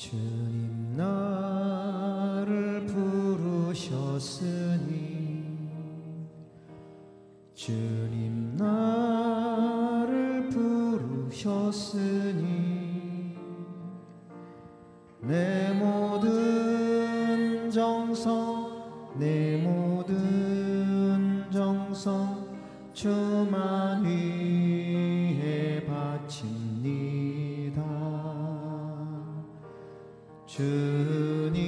주님 나를 부르셨으니 주님 나를 부르셨으니 내 모든 정성 내 모든 정성 주만 위해 바칩니다. 주님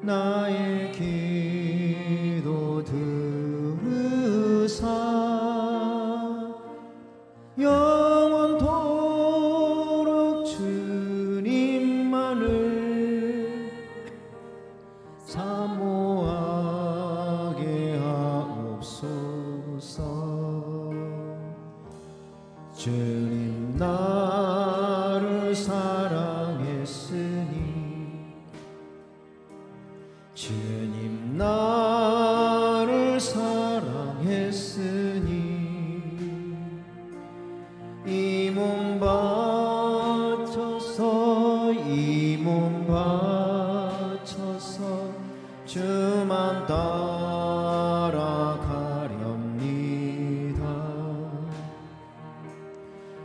나의 기도 들으사 영원토록 주님만을 사모하게 하옵소서. 주님 나를 사랑했으니 주님 나를 사랑했으니 이 몸 바쳐서 이 몸 바쳐서 주만 따라가렵니다.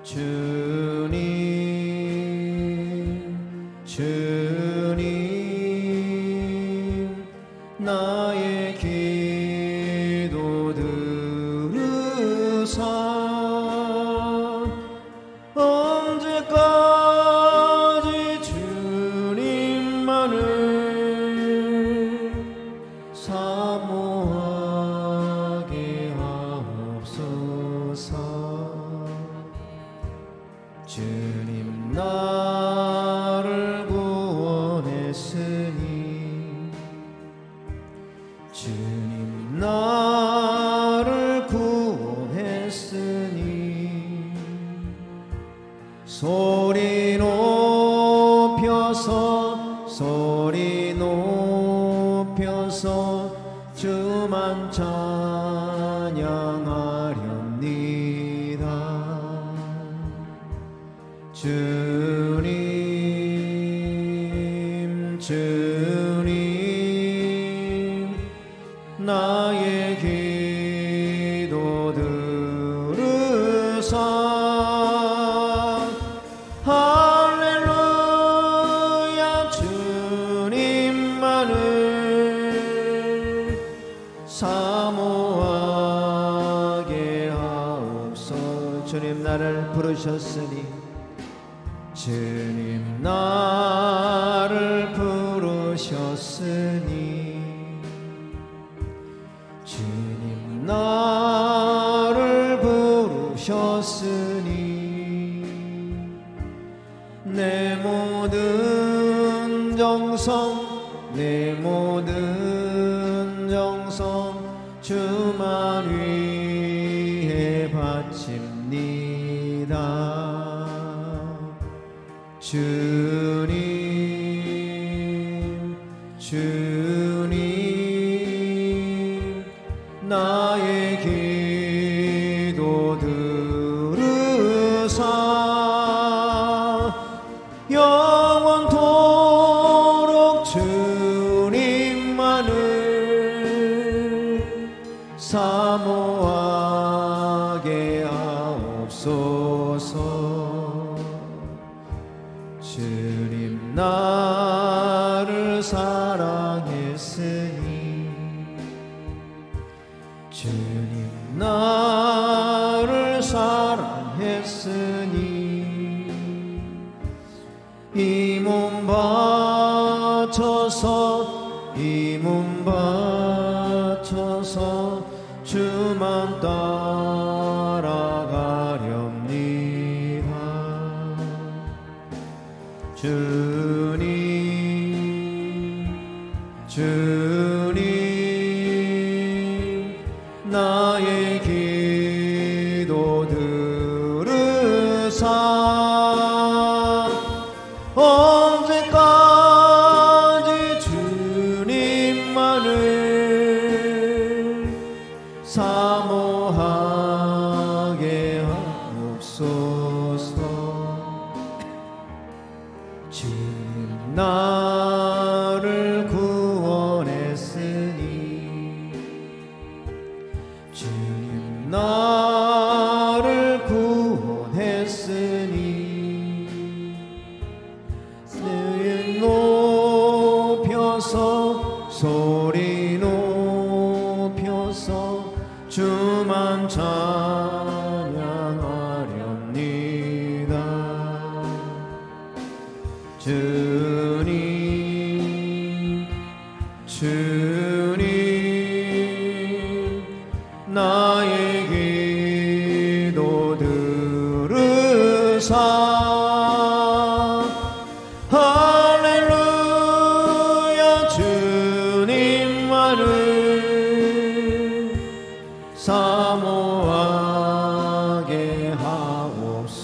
주님 나의 기도 들으사 언제까지 주님만을 사모하게 하옵소서. 주님 나를 구원했으니 주님 나를 구원했으니 소리 높여서 주만 찬양하렵니다. 주님 나의 기도 들으사 할렐루야 주님만을 사모하게 하옵소서. 주님 나를 부르셨으니 주님 나를 부르셨으니 주님 나를 부르셨으니 내 모든 정성 내 모든 정성 주만 위해 바칩니다. 주님 나의 기도 들으사 영원토록 주님만을 사모하게 하옵소서. 주님 나를 사랑했으니 주님 나를 사랑했으니 이 몸 바쳐서 이 몸 바쳐서 주만 따라가렵니다. 주님 나의 기도 들으사 언제까지 주님만을 사모하게 주님 나를 구원했으니 주님 나를 구원했으니 늘 높여서 소리 높여서 주만 찬양하렵니다. 주님 주님 나의 기도 들으사 할렐루야 주님만을 사모하게 하옵소서.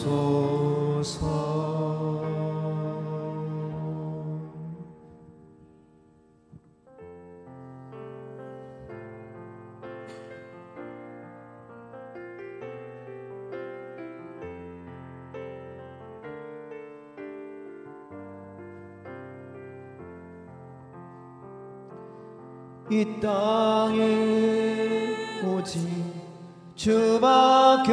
이 땅에 오직 주밖에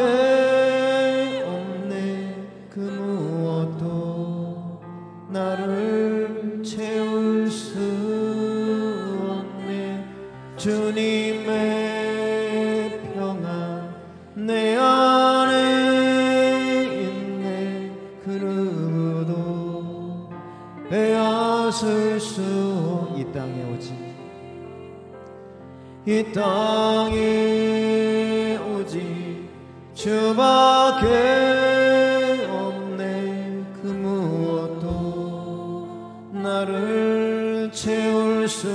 없네. 그 무엇도 나를 채울 수 없네. 주님의 평안 내 안에 있네. 그 누구도 빼앗을 수. 이 땅에 오직 이 땅에 오직 주밖에 없네. 그 무엇도 나를 채울 수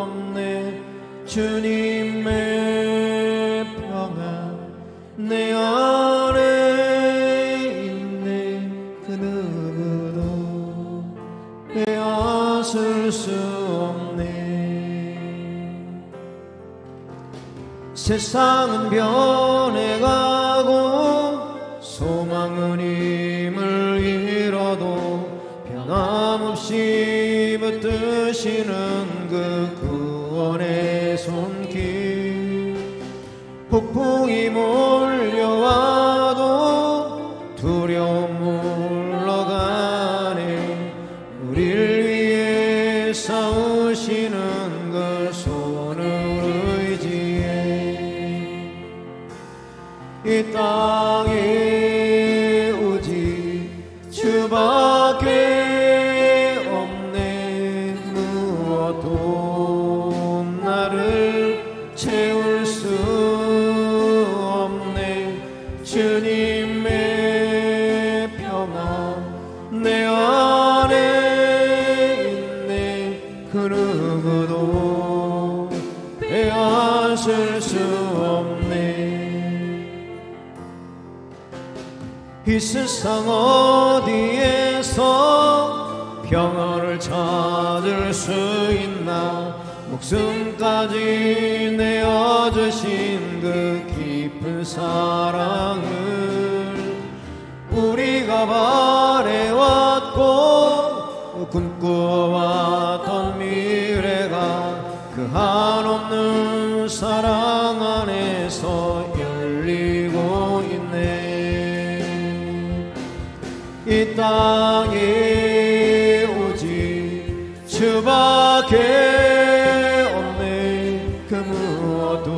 없네. 주님의 평안 내 안에 있네. 그 누구도 빼앗을 수 없네. 세상은 변해가고 소망은 힘을 잃어도 변함없이 붙드시는 그 구원의 손길. 폭풍이 몰려와도 두려움 물러가네. 우릴 위해 싸우시는 그 손을 이 땅에 오직 주밖에 없네. 무엇도 나를 채울 수 없네. 주님의 평안 내 안에 있네. 그 누구도 빼앗을 수 없네. 이 세상 어디에서 평화를 찾을 수 있나. 목숨까지 내어주신 그 깊은 사랑을 우리가 바래왔고 꿈꿔왔던 미래가 그 한없는 사랑 안에서 열리고 있네. 이 땅에 오직 주밖에 없네. 그 무엇도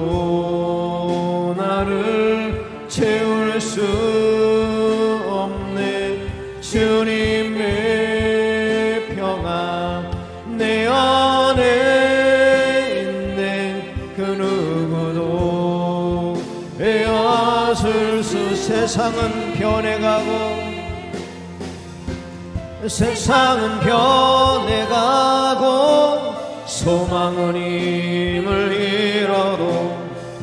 나를 채울 수 없네. 주님의 평안 내 안에 있네. 그 누구도 빼앗을 수. 세상은 변해가고 세상은 변해가고 소망은 힘을 잃어도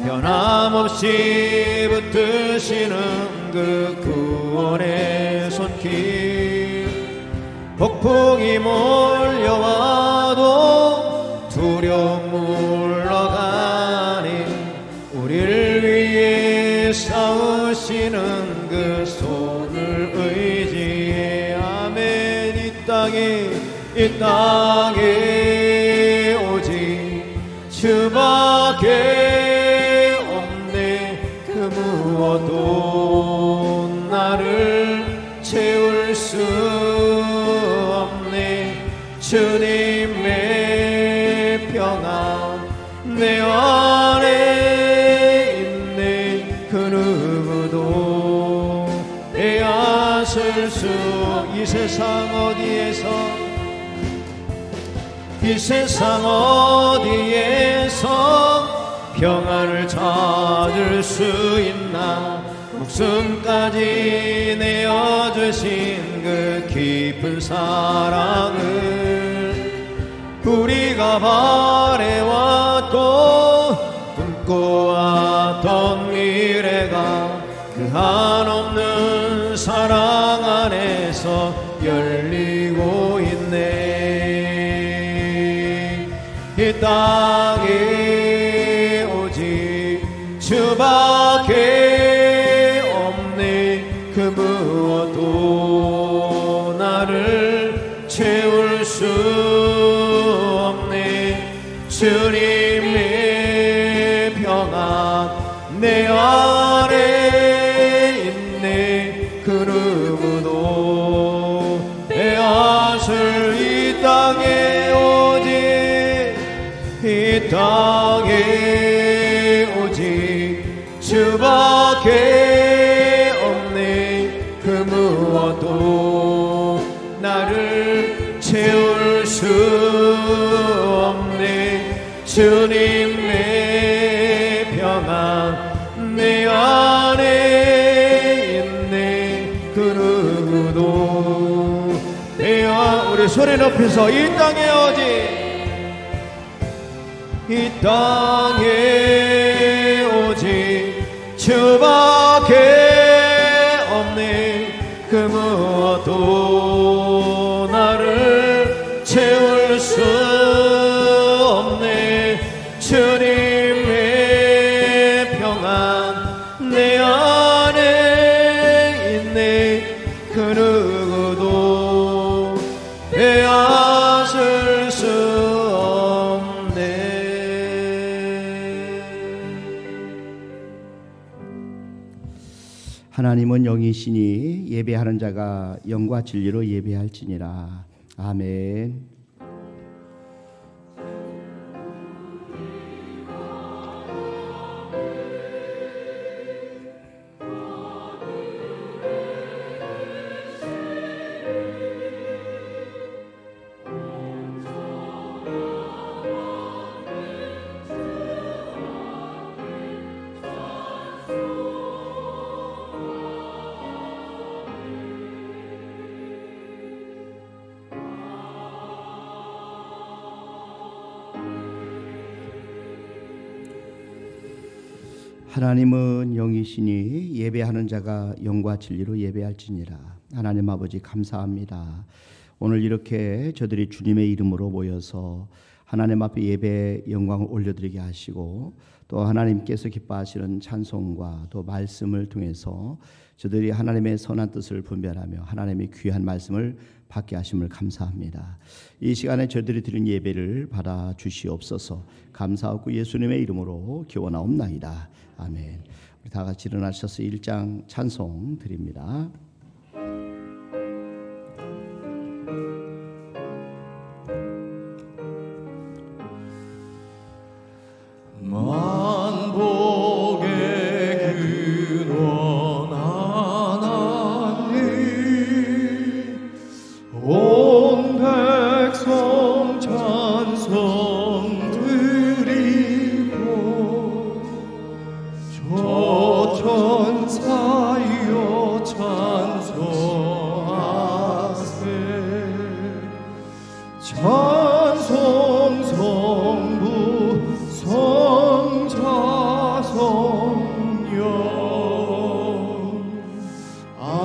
변함없이 붙드시는 그 구원의 손길. 폭풍이 몰려와도 두려움 물러가니 우리를 위해 싸우시는 그 손을 의지해 아멘. 이 땅에 오직 주밖에 없네. 그 무엇도 나를 채울 수 없네. 주님의 평안 내 안에 있네. 그 누구도 빼앗을 수 이 세상 어디에서 평안을 찾을 수 있나. 목숨까지 내어주신 그 깊은 사랑을 우리가 바래왔고 꿈꿔왔던 미래가 그 한없는 사랑 안에서 열리고 있네. 이 땅에 오직 주밖에 없네. 그 무엇도 나를 채울 수 없네. 주님의 평안 내 안에 있네. 그 누구도 빼앗을 이 땅에 오직 주밖에 없네. 그 무엇도 나를 채울 수 없네. 주님의 평안 내 안에 있네. 그 누구도 우리 소리 높여서 이 땅에 오직 주밖에 없네. 그 무엇도 나를 채울 수 없네. 주님의 평안 내 안에 있네. 그 누구도 빼앗을 수 없네. 하나님은 영이시니 예배하는 자가 영과 진리로 예배할지니라. 아멘. 하나님은 영이시니 예배하는 자가 영과 진리로 예배할지니라. 하나님 아버지 감사합니다. 오늘 이렇게 저들이 주님의 이름으로 모여서 하나님 앞에 예배 영광을 올려드리게 하시고 또 하나님께서 기뻐하시는 찬송과 또 말씀을 통해서 저들이 하나님의 선한 뜻을 분별하며 하나님의 귀한 말씀을 받게 하심을 감사합니다. 이 시간에 저들이 드린 예배를 받아 주시옵소서. 감사하고 예수님의 이름으로 기원하옵나이다. 아멘. 우리 다 같이 일어나셔서 1장 찬송 드립니다. 만복의 근원 하나님 온 백성 찬송 드리고 저 천사여 찬송하세 찬송 성부 성자 성령 아멘.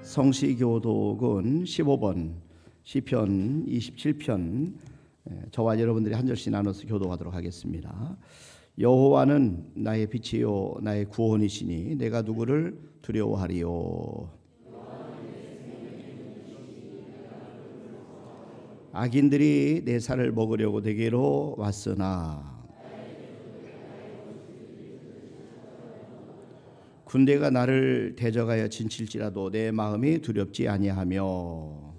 성시교독은 15번 시편 27편 저와 여러분들이 한 절씩 나눠서 교도하도록 하겠습니다. 여호와는 나의 빛이요 나의 구원이시니 내가 누구를 두려워하리요. 악인들이 내 살을 먹으려고 내게로 왔으나 군대가 나를 대적하여 진칠지라도 내 마음이 두렵지 아니하며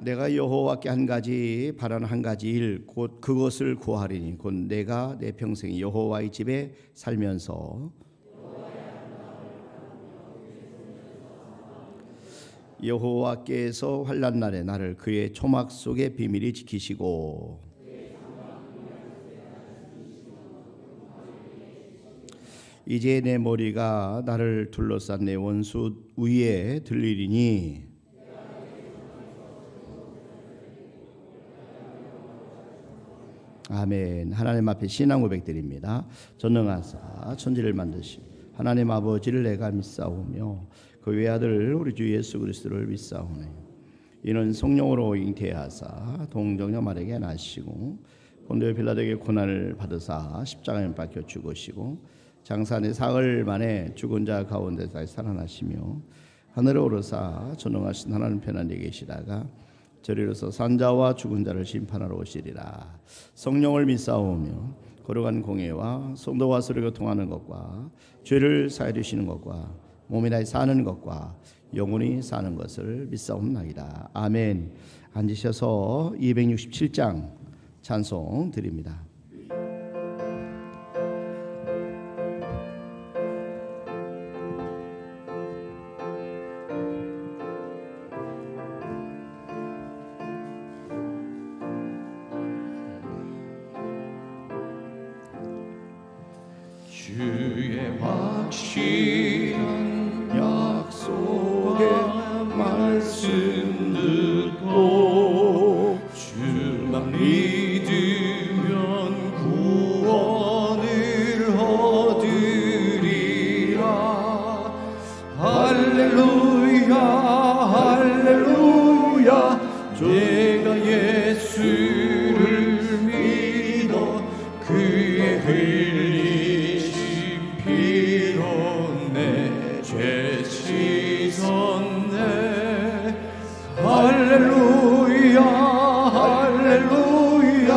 내가 여호와께 한 가지 바라는 한 가지 일 곧 그것을 구하리니 곧 내가 내 평생 여호와의 집에 살면서 여호와께서 환난 날에 나를 그의 초막 속에 비밀히 지키시고 이제 내 머리가 나를 둘러싼 내 원수 위에 들리리니 아멘. 하나님 앞에 신앙 고백드립니다. 전능하사 천지를 만드신 하나님 아버지를 내가 믿사오며 그 외아들 우리 주 예수 그리스도를 믿사오네. 이는 성령으로 잉태하사 동정녀 마리아에게 나시고 본디오 빌라도에게 고난을 받으사 십자가에 못 박혀 죽으시고 장사내 사흘 만에 죽은 자 가운데서 살아나시며 하늘에 오르사 전능하신 하나님 편안히 계시다가 저리로서 산자와 죽은 자를 심판하러 오시리라. 성령을 믿사오며 거룩한 공예와 성도와 서로 통하는 것과 죄를 사해 주시는 것과 몸이 다해 사는 것과 영원히 사는 것을 믿사옵나이다. 아멘. 앉으셔서 267장 찬송 드립니다. 주의 확실한 약속의 말씀 듣고 주만 믿으면 구원을 얻으리라. 할렐루야 할렐루야 내가 예수를 믿어 그의 흘리신 피로 내 죄 씻었네. 할렐루야 할렐루야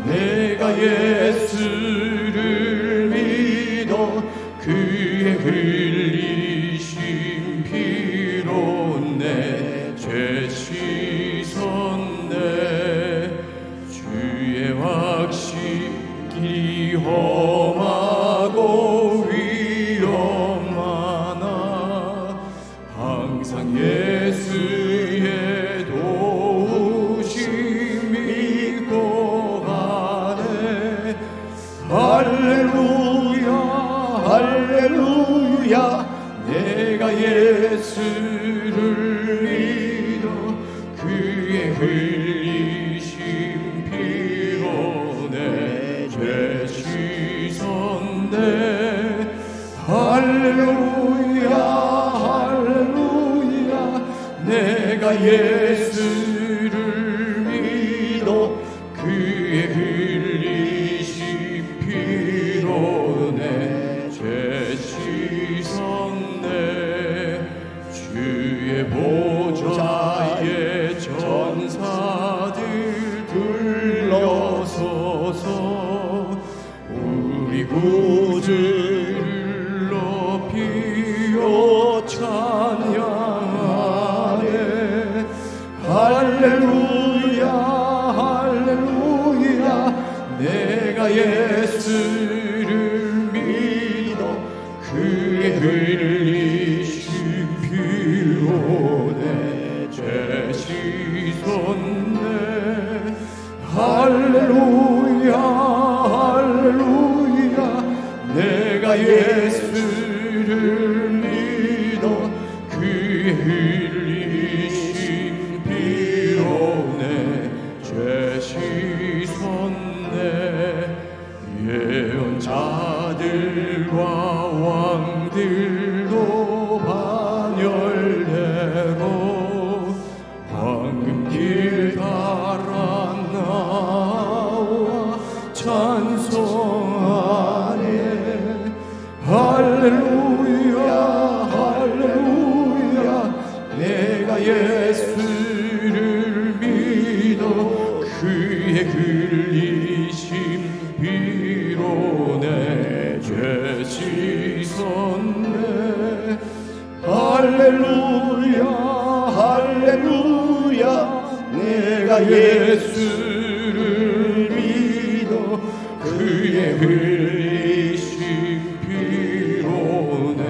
내가 예수를 믿어 그의 흘리신 피로 내 죄 씻었네. 주의 확실히 험하고 위험하나 항상 예수의 도우심 믿고 가네. 할렐루야 할렐루야 내가 예수를 믿어 그의 흘리신 피로 내 죄 씻었네. 할렐루야 할렐루야 내가 예수를 믿어 그의 흘리신 피로 내 죄 씻었네. 주의 보좌에 전사들 둘러서서 우리 구주를 높이어 찬양하네. 할렐루야 할렐루야 내가 예수를 믿어 그의 흘리신 피로 내 죄 씻었네. 할렐루야 할렐루야 내가 예수를 믿어 그의 흘리신 피로 내 죄 씻었네. 그의 흘리신 피로 내 죄 씻었네. 할렐루야 할렐루야 내가 예수를 믿어 그의 흘리신 피로 내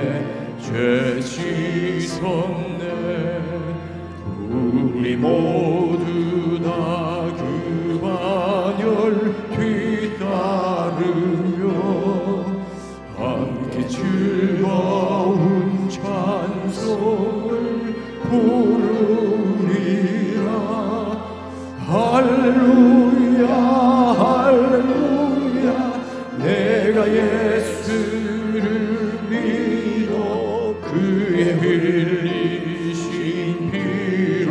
죄 씻었네. 우리 모두 다 그 반열 뒤따르며 함께 즐거운 찬송을 부르리라. 할렐루야 할렐루야 내가 예수를 믿어 그의 흘리신 피로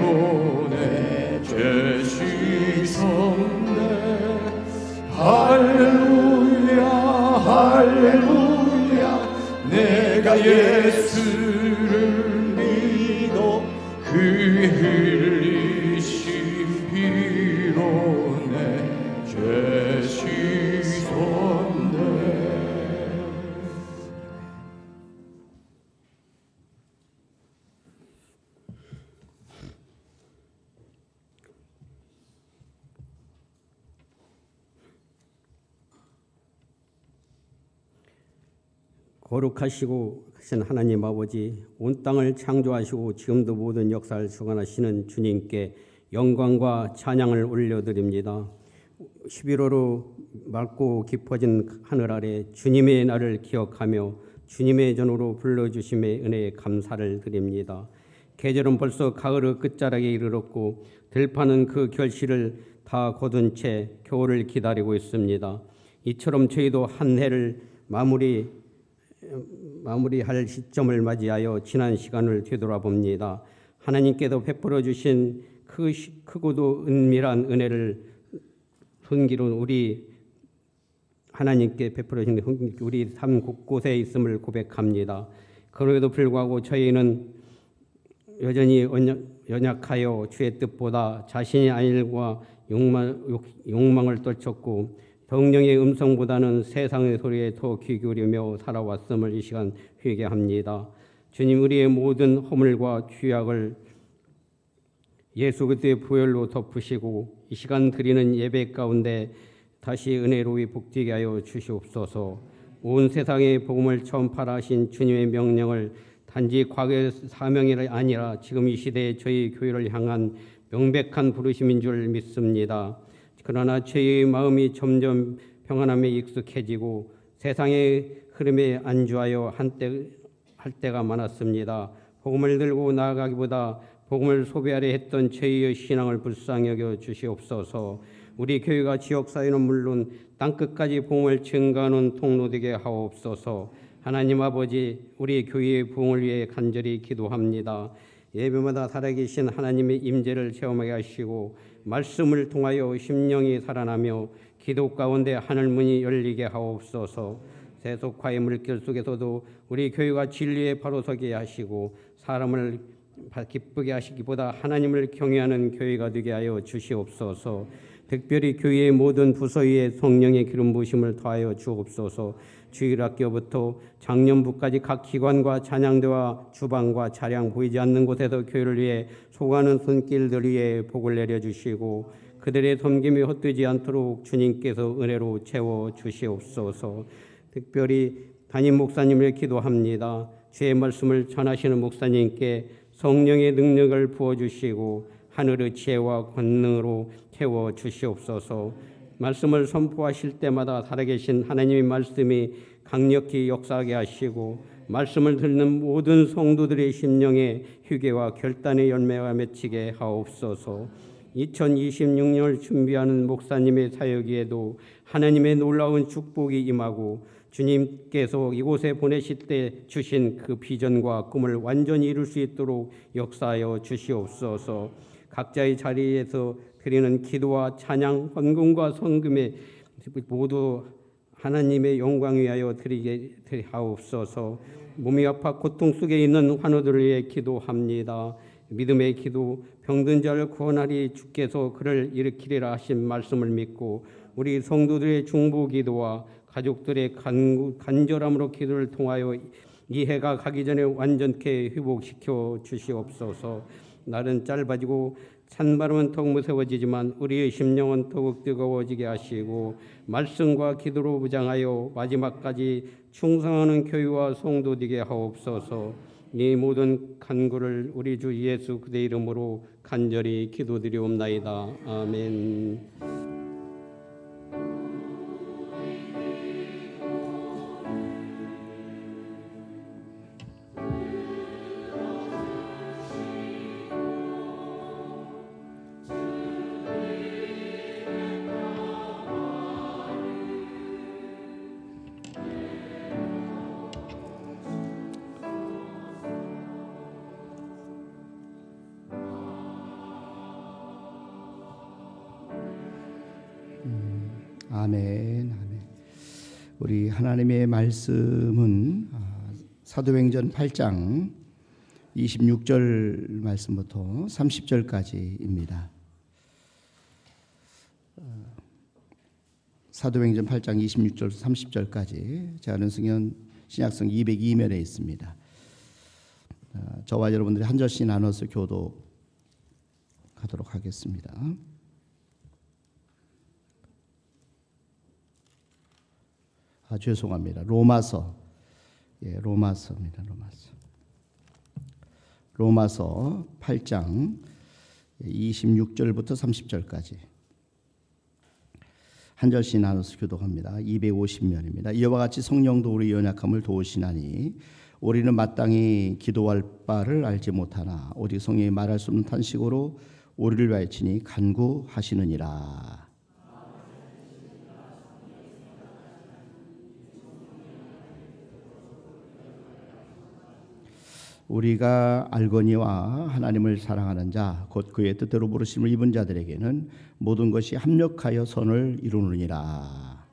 내 죄 씻었네. 할렐루야 할렐루야 내가 예수를 믿어 그의 흘리신 피로 내 죄 씻었네. 거룩하시고 크신 하나님 아버지, 온 땅을 창조하시고 지금도 모든 역사를 주관하시는 주님께 영광과 찬양을 올려드립니다. 11월로 맑고 깊어진 하늘 아래 주님의 날을 기억하며 주님의 전으로 불러주심의 은혜에 감사를 드립니다. 계절은 벌써 가을의 끝자락에 이르렀고 들판은 그 결실을 다 거둔 채 겨울을 기다리고 있습니다. 이처럼 저희도 한 해를 마무리할 시점을 맞이하여 지난 시간을 되돌아봅니다. 하나님께서 베풀어 주신 크고도 은밀한 은혜를 손길은 우리 하나님께 베풀어 주신 우리 삶 곳곳에 있음을 고백합니다. 그럼에도 불구하고 저희는 여전히 연약하여 주의 뜻보다 자신의 안일과 욕망을 떨쳤고 성령의 음성보다는 세상의 소리에 더 귀 기울이며 살아왔음을 이 시간 회개합니다. 주님, 우리의 모든 허물과 죄악을 예수 그리스도의 보혈로 덮으시고 이 시간 드리는 예배 가운데 다시 은혜로이 복되게 하여 주시옵소서. 온 세상의 복음을 전파하라 하신 주님의 명령을 단지 과거의 사명이 아니라 지금 이 시대에 저희 교회를 향한 명백한 부르심인 줄 믿습니다. 그러나 저희의 마음이 점점 평안함에 익숙해지고 세상의 흐름에 안주하여 할 때가 많았습니다. 복음을 들고 나아가기보다 복음을 소비하려 했던 저희의 신앙을 불쌍히 여겨 주시옵소서. 우리 교회가 지역사회는 물론 땅끝까지 복음을 증거하는 통로 되게 하옵소서. 하나님 아버지, 우리 교회의 부흥을 위해 간절히 기도합니다. 예배마다 살아계신 하나님의 임재를 체험하게 하시고 말씀을 통하여 심령이 살아나며 기도 가운데 하늘문이 열리게 하옵소서. 세속화의 물길 속에서도 우리 교회가 진리에 바로 서게 하시고 사람을 기쁘게 하시기보다 하나님을 경외하는 교회가 되게 하여 주시옵소서. 특별히 교회의 모든 부서 위에 성령의 기름 부으심을 더하여 주옵소서. 주일학교부터 장년부까지 각 기관과 찬양대와 주방과 차량 보이지 않는 곳에서 교회를 위해 소가는 손길들 위에 복을 내려주시고 그들의 섬김이 헛되지 않도록 주님께서 은혜로 채워주시옵소서. 특별히 담임 목사님을 기도합니다. 주의 말씀을 전하시는 목사님께 성령의 능력을 부어주시고 하늘의 지혜와 권능으로 채워주시옵소서. 말씀을 선포하실 때마다 살아계신 하나님의 말씀이 강력히 역사하게 하시고 말씀을 듣는 모든 성도들의 심령에 휴게와 결단의 열매가 맺히게 하옵소서. 2026년을 준비하는 목사님의 사역에도 하나님의 놀라운 축복이 임하고 주님께서 이곳에 보내실 때 주신 그 비전과 꿈을 완전히 이룰 수 있도록 역사하여 주시옵소서. 각자의 자리에서 드리는 기도와 찬양, 헌금과 성금에 모두 하나님의 영광 위하여 드리게 하옵소서. 몸이 아파 고통 속에 있는 환우들을 위해 기도합니다. 믿음의 기도, 병든 자를 구원하리 주께서 그를 일으키리라 하신 말씀을 믿고 우리 성도들의 중보 기도와 가족들의 간절함으로 기도를 통하여 이 해가 가기 전에 완전케 회복시켜 주시옵소서. 날은 짧아지고 찬바람은 더욱 무서워지지만 우리의 심령은 더욱 뜨거워지게 하시고 말씀과 기도로 무장하여 마지막까지 충성하는 교회와 성도 되게 하옵소서. 이 모든 간구를 우리 주 예수 그리스도의 이름으로 간절히 기도드리옵나이다. 아멘. 아멘, 아멘. 우리 하나님의 말씀은 사도행전 8장 26절 말씀부터 30절까지입니다. 사도행전 8장 26절 30절까지 제가 아는 성경 신약성 202면에 있습니다. 저와 여러분들이 한 절씩 나눠서 교독하도록 하겠습니다. 죄송합니다. 로마서, 로마서입니다. 로마서 8장 26절부터 30절까지 한 절씩 나눠서 교독합니다. 250면입니다. 이와 같이 성령도 우리 연약함을 도우시나니 우리는 마땅히 기도할 바를 알지 못하나 오직 성령이 말할 수 없는 탄식으로 우리를 위하여 친히 간구하시느니라. 우리가 알거니와 하나님을 사랑하는 자 곧 그의 뜻대로 부르심을 입은 자들에게는 모든 것이 합력하여 선을 이루느니라.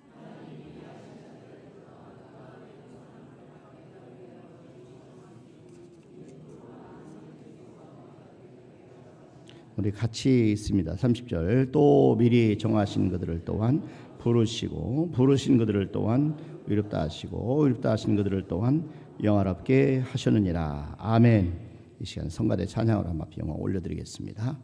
우리 같이 있습니다. 30절. 또 미리 정하신 그들을 또한 부르시고 부르신 그들을 또한 의롭다 하시고 의롭다 하신 그들을 또한 영화롭게 하셨느니라. 아멘. 이 시간 성가대 찬양으로 한 앞에 영광 올려드리겠습니다.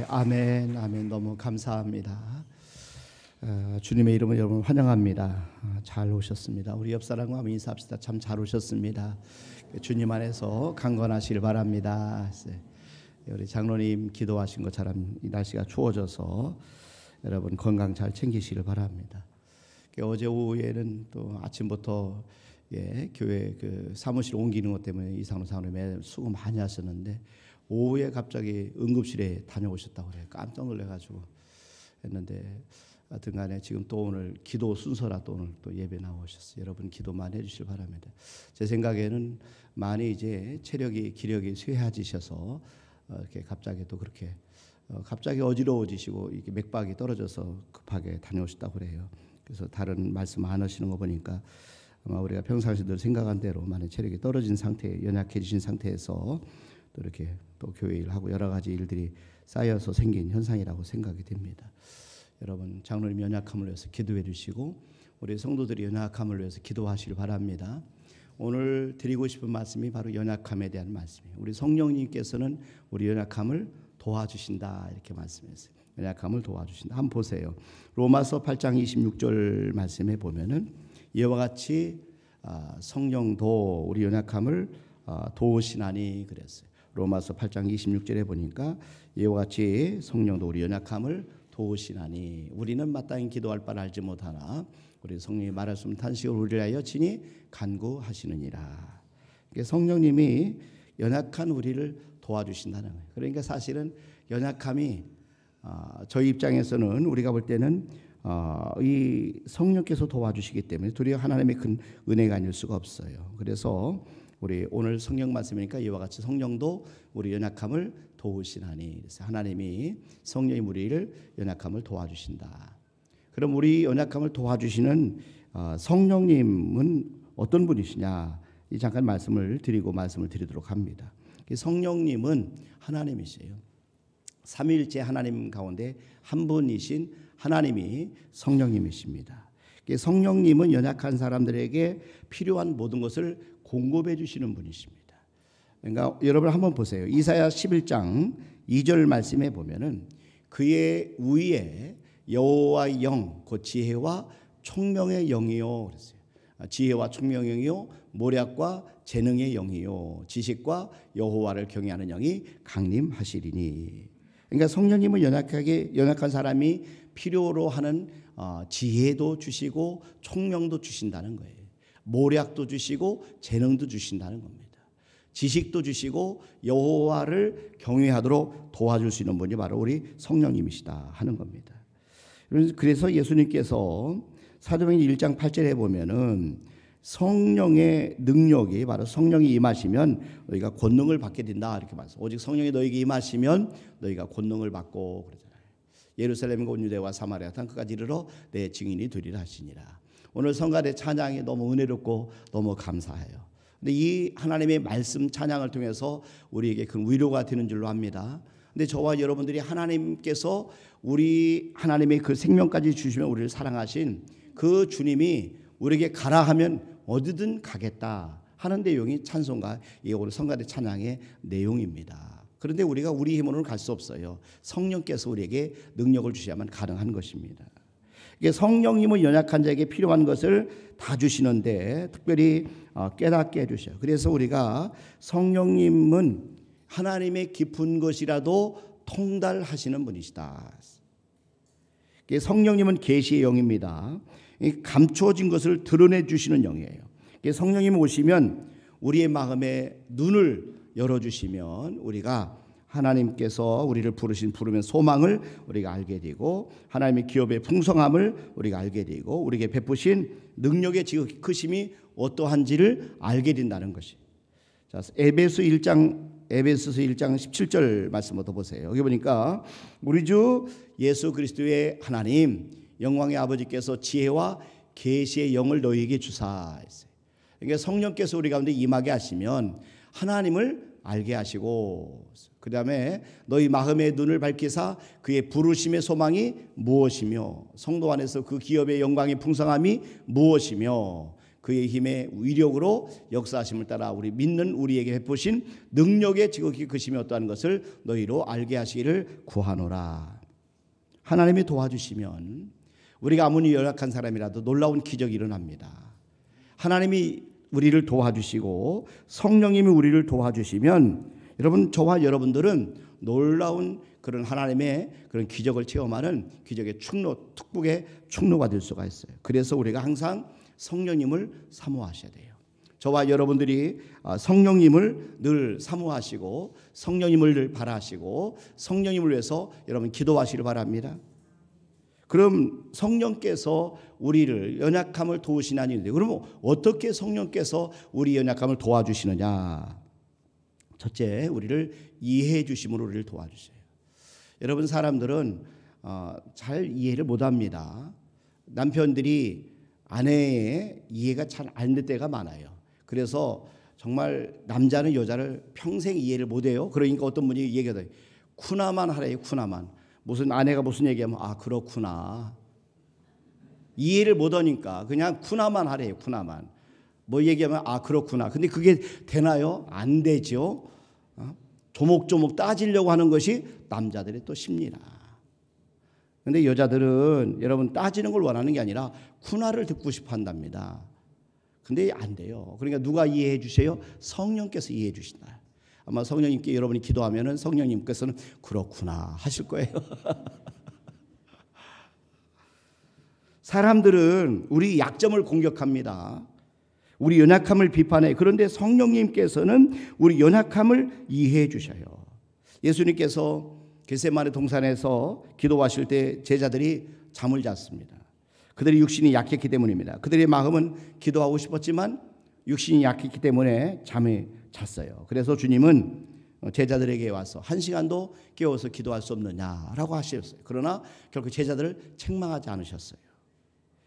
아멘, 아멘. 너무 감사합니다. 주님의 이름으로 여러분 환영합니다. 잘 오셨습니다. 우리 옆 사람과 한번 인사합시다. 참 잘 오셨습니다. 주님 안에서 강건하시길 바랍니다. 우리 장로님 기도하신 것처럼 이 날씨가 추워져서 여러분 건강 잘 챙기시길 바랍니다. 어제 오후에는 또 아침부터 교회 그 사무실 옮기는 것 때문에 이상로 장로님 수고 많이 하셨는데 오후에 갑자기 응급실에 다녀오셨다고 그래요. 깜짝 놀래가지고 했는데 하여튼간에 지금 또 오늘 기도 순서라 또 오늘 또 예배 나오셨어요. 여러분 기도만 해주실 바랍니다. 제 생각에는 많이 이제 체력이 기력이 쇠해지셔서 이렇게 갑자기 또 그렇게 갑자기 어지러워지시고 이렇게 맥박이 떨어져서 급하게 다녀오셨다고 그래요. 그래서 다른 말씀 안 하시는 거 보니까 아마 우리가 평상시 늘 생각한 대로 많은 체력이 떨어진 상태, 연약해지신 상태에서 또 이렇게 또 교회 일하고 여러 가지 일들이 쌓여서 생긴 현상이라고 생각이 됩니다. 여러분 장로님 연약함을 위해서 기도해 주시고 우리 성도들이 연약함을 위해서 기도하시길 바랍니다. 오늘 드리고 싶은 말씀이 바로 연약함에 대한 말씀이에요. 우리 성령님께서는 우리 연약함을 도와주신다 이렇게 말씀했어요. 연약함을 도와주신다. 한번 보세요. 로마서 8장 26절 말씀에 보면은 이와 같이 성령도 우리 연약함을 도우시나니 그랬어요. 로마서 8장 26절에 보니까 이와 같이 성령도 우리 연약함을 도우시나니 우리는 마땅히 기도할 바를 알지 못하나 우리 성령이 말하시는 탄식을 우리를 하여 친히 간구하시느니라. 성령님이 연약한 우리를 도와주신다는 거예요. 그러니까 사실은 연약함이 저희 입장에서는 우리가 볼 때는 이 성령께서 도와주시기 때문에 도리어 하나님의 큰 은혜가 아닐 수가 없어요. 그래서 우리 오늘 성령 말씀이니까 이와 같이 성령도 우리 연약함을 도우시나니 그래서 하나님이 성령이 우리를 연약함을 도와주신다. 그럼 우리 연약함을 도와주시는 성령님은 어떤 분이시냐? 이 잠깐 말씀을 드리도록 합니다. 성령님은 하나님이세요. 삼위일체 하나님 가운데 한 분이신 하나님이 성령님이십니다. 성령님은 연약한 사람들에게 필요한 모든 것을 공급해 주시는 분이십니다. 그러니까 여러분 한번 보세요. 이사야 11장 2절 말씀에 보면은 그의 위에 여호와의 영, 곧 지혜와 총명의 영이요 그랬어요. 지혜와 총명의 영이요 모략과 재능의 영이요 지식과 여호와를 경외하는 영이 강림하시리니. 그러니까 성령님은 연약한 사람이 필요로 하는 지혜도 주시고 총명도 주신다는 거예요. 모략도 주시고 재능도 주신다는 겁니다. 지식도 주시고 여호와를 경외하도록 도와줄 수 있는 분이 바로 우리 성령님이시다 하는 겁니다. 그래서 예수님께서 사도행전 1장 8절에 보면은 성령의 능력이 바로 성령이 임하시면 너희가 권능을 받게 된다 이렇게 말씀. 오직 성령이 너희에게 임하시면 너희가 권능을 받고 그러잖아요. 예루살렘과 온 유대와 사마리아 땅 끝까지 이르러 내 증인이 되리라 하시니라. 오늘 성가대 찬양이 너무 은혜롭고 너무 감사해요. 근데 이 하나님의 말씀 찬양을 통해서 우리에게 큰 위로가 되는 줄로 압니다. 근데 저와 여러분들이 하나님께서 우리 하나님의 그 생명까지 주시면 우리를 사랑하신 그 주님이 우리에게 가라 하면 어디든 가겠다 하는 내용이 찬송가 이 오늘 성가대 찬양의 내용입니다. 그런데 우리가 우리 힘으로는 갈 수 없어요. 성령께서 우리에게 능력을 주셔야만 가능한 것입니다. 이게 성령님은 연약한 자에게 필요한 것을 다 주시는데 특별히 깨닫게 해주셔요. 그래서 우리가 성령님은 하나님의 깊은 것이라도 통달하시는 분이시다. 성령님은 계시의 영입니다. 감추어진 것을 드러내 주시는 영이에요. 성령님 오시면 우리의 마음의 눈을 열어주시면 우리가 하나님께서 우리를 부르면 소망을 우리가 알게 되고 하나님의 기업의 풍성함을 우리가 알게 되고 우리에게 베푸신 능력의 지극히 크심이 어떠한지를 알게 된다는 것이. 자, 에베소서 1장 17절 말씀부터 보세요. 여기 보니까 우리 주 예수 그리스도의 하나님 영광의 아버지께서 지혜와 계시의 영을 너희에게 주사 했어요. 그러니까 성령께서 우리 가운데 임하게 하시면 하나님을 알게 하시고 그 다음에 너희 마음의 눈을 밝히사 그의 부르심의 소망이 무엇이며 성도 안에서 그 기업의 영광의 풍성함이 무엇이며 그의 힘의 위력으로 역사하심을 따라 우리 믿는 우리에게 베푸신 능력의 지극히 크심이 어떠한 것을 너희로 알게 하시기를 구하노라. 하나님이 도와주시면 우리가 아무리 연약한 사람이라도 놀라운 기적이 일어납니다. 하나님이 우리를 도와주시고 성령님이 우리를 도와주시면 여러분 저와 여러분들은 놀라운 그런 하나님의 그런 기적을 체험하는 기적의 특국의 충로가 될 수가 있어요. 그래서 우리가 항상 성령님을 사모하셔야 돼요. 저와 여러분들이 성령님을 늘 사모하시고 성령님을 늘 바라시고 성령님을 위해서 여러분 기도하시길 바랍니다. 그럼 성령께서 우리를 연약함을 도우시나니 그러면 어떻게 성령께서 우리 연약함을 도와주시느냐? 첫째, 우리를 이해해 주심으로 우리를 도와주세요. 여러분 사람들은 잘 이해를 못합니다. 남편들이 아내의 이해가 잘 안 될 때가 많아요. 그래서 정말 남자는 여자를 평생 이해를 못해요. 그러니까 어떤 분이 얘기하더니 쿠나만 하래요. 쿠나만. 무슨 아내가 무슨 얘기하면 아 그렇구나. 이해를 못하니까 그냥 쿠나만 하래요. 쿠나만. 뭐 얘기하면 아 그렇구나. 근데 그게 되나요? 안 되죠. 조목조목 따지려고 하는 것이 남자들의 또 심리라. 근데 여자들은 여러분 따지는 걸 원하는 게 아니라 쿠나를 듣고 싶어 한답니다. 근데 안 돼요. 그러니까 누가 이해해 주세요? 성령께서 이해해 주신다. 아마 성령님께 여러분이 기도하면은 성령님께서는 그렇구나 하실 거예요. 사람들은 우리 약점을 공격합니다. 우리 연약함을 비판해. 그런데 성령님께서는 우리 연약함을 이해해 주셔요. 예수님께서 겟세마네 동산에서 기도하실 때 제자들이 잠을 잤습니다. 그들의 육신이 약했기 때문입니다. 그들의 마음은 기도하고 싶었지만 육신이 약했기 때문에 잠에 잤어요. 그래서 주님은 제자들에게 와서 한 시간도 깨워서 기도할 수 없느냐라고 하셨어요. 그러나 결국 제자들을 책망하지 않으셨어요.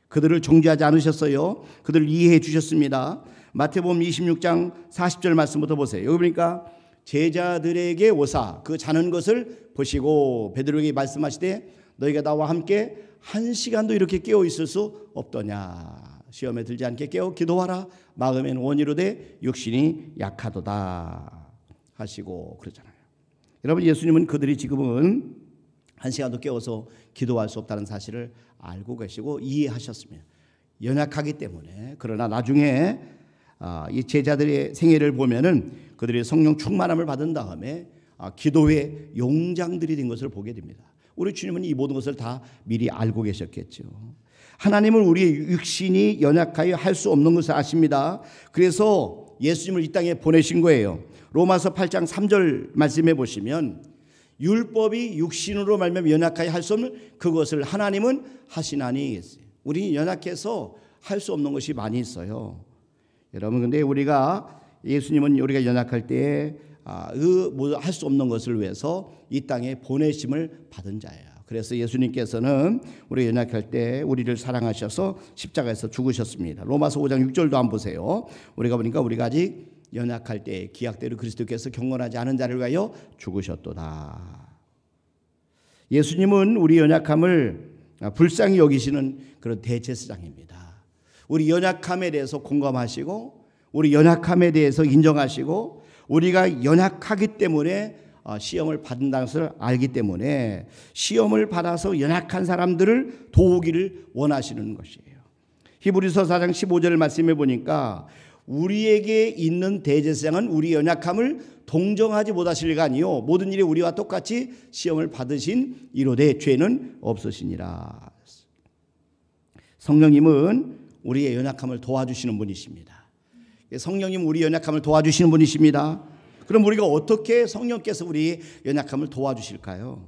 그들을 정죄하지 않으셨어요. 그들을 이해해 주셨습니다. 마태복음 26장 40절 말씀부터 보세요. 여기 보니까 제자들에게 오사 그 자는 것을 보시고 베드로에게 말씀하시되 너희가 나와 함께 한 시간도 이렇게 깨어 있을 수 없더냐. 시험에 들지 않게 깨어 기도하라. 마음에는 원이로되 육신이 약하도다 하시고 그러잖아요. 여러분 예수님은 그들이 지금은 한 시간도 깨워서 기도할 수 없다는 사실을 알고 계시고 이해하셨습니다. 연약하기 때문에. 그러나 나중에 이 제자들의 생애를 보면은 그들이 성령 충만함을 받은 다음에 기도의 용장들이 된 것을 보게 됩니다. 우리 주님은 이 모든 것을 다 미리 알고 계셨겠죠. 하나님은 우리의 육신이 연약하여 할 수 없는 것을 아십니다. 그래서 예수님을 이 땅에 보내신 거예요. 로마서 8장 3절 말씀해 보시면 율법이 육신으로 말미암아 연약하여 할 수 없는 그것을 하나님은 하시나니. 우리 연약해서 할 수 없는 것이 많이 있어요. 여러분 근데 우리가 예수님은 우리가 연약할 때에 할 수 없는 것을 위해서 이 땅에 보내심을 받은 자예요. 그래서 예수님께서는 우리 연약할 때 우리를 사랑하셔서 십자가에서 죽으셨습니다. 로마서 5장 6절도 한번 보세요. 우리가 보니까 우리가 아직 연약할 때 기약대로 그리스도께서 경건하지 않은 자를 위하여 죽으셨도다. 예수님은 우리 연약함을 불쌍히 여기시는 그런 대제사장입니다. 우리 연약함에 대해서 공감하시고 우리 연약함에 대해서 인정하시고 우리가 연약하기 때문에 시험을 받는다는 것을 알기 때문에 시험을 받아서 연약한 사람들을 도우기를 원하시는 것이에요. 히브리서 4장 15절 말씀해 보니까 우리에게 있는 대제사장은 우리 연약함을 동정하지 못하실 리가 아니요 모든 일에 우리와 똑같이 시험을 받으신 이로되 죄는 없으시니라. 성령님은 우리의 연약함을 도와주시는 분이십니다. 성령님은 우리 연약함을 도와주시는 분이십니다. 그럼 우리가 어떻게 성령께서 우리 연약함을 도와주실까요?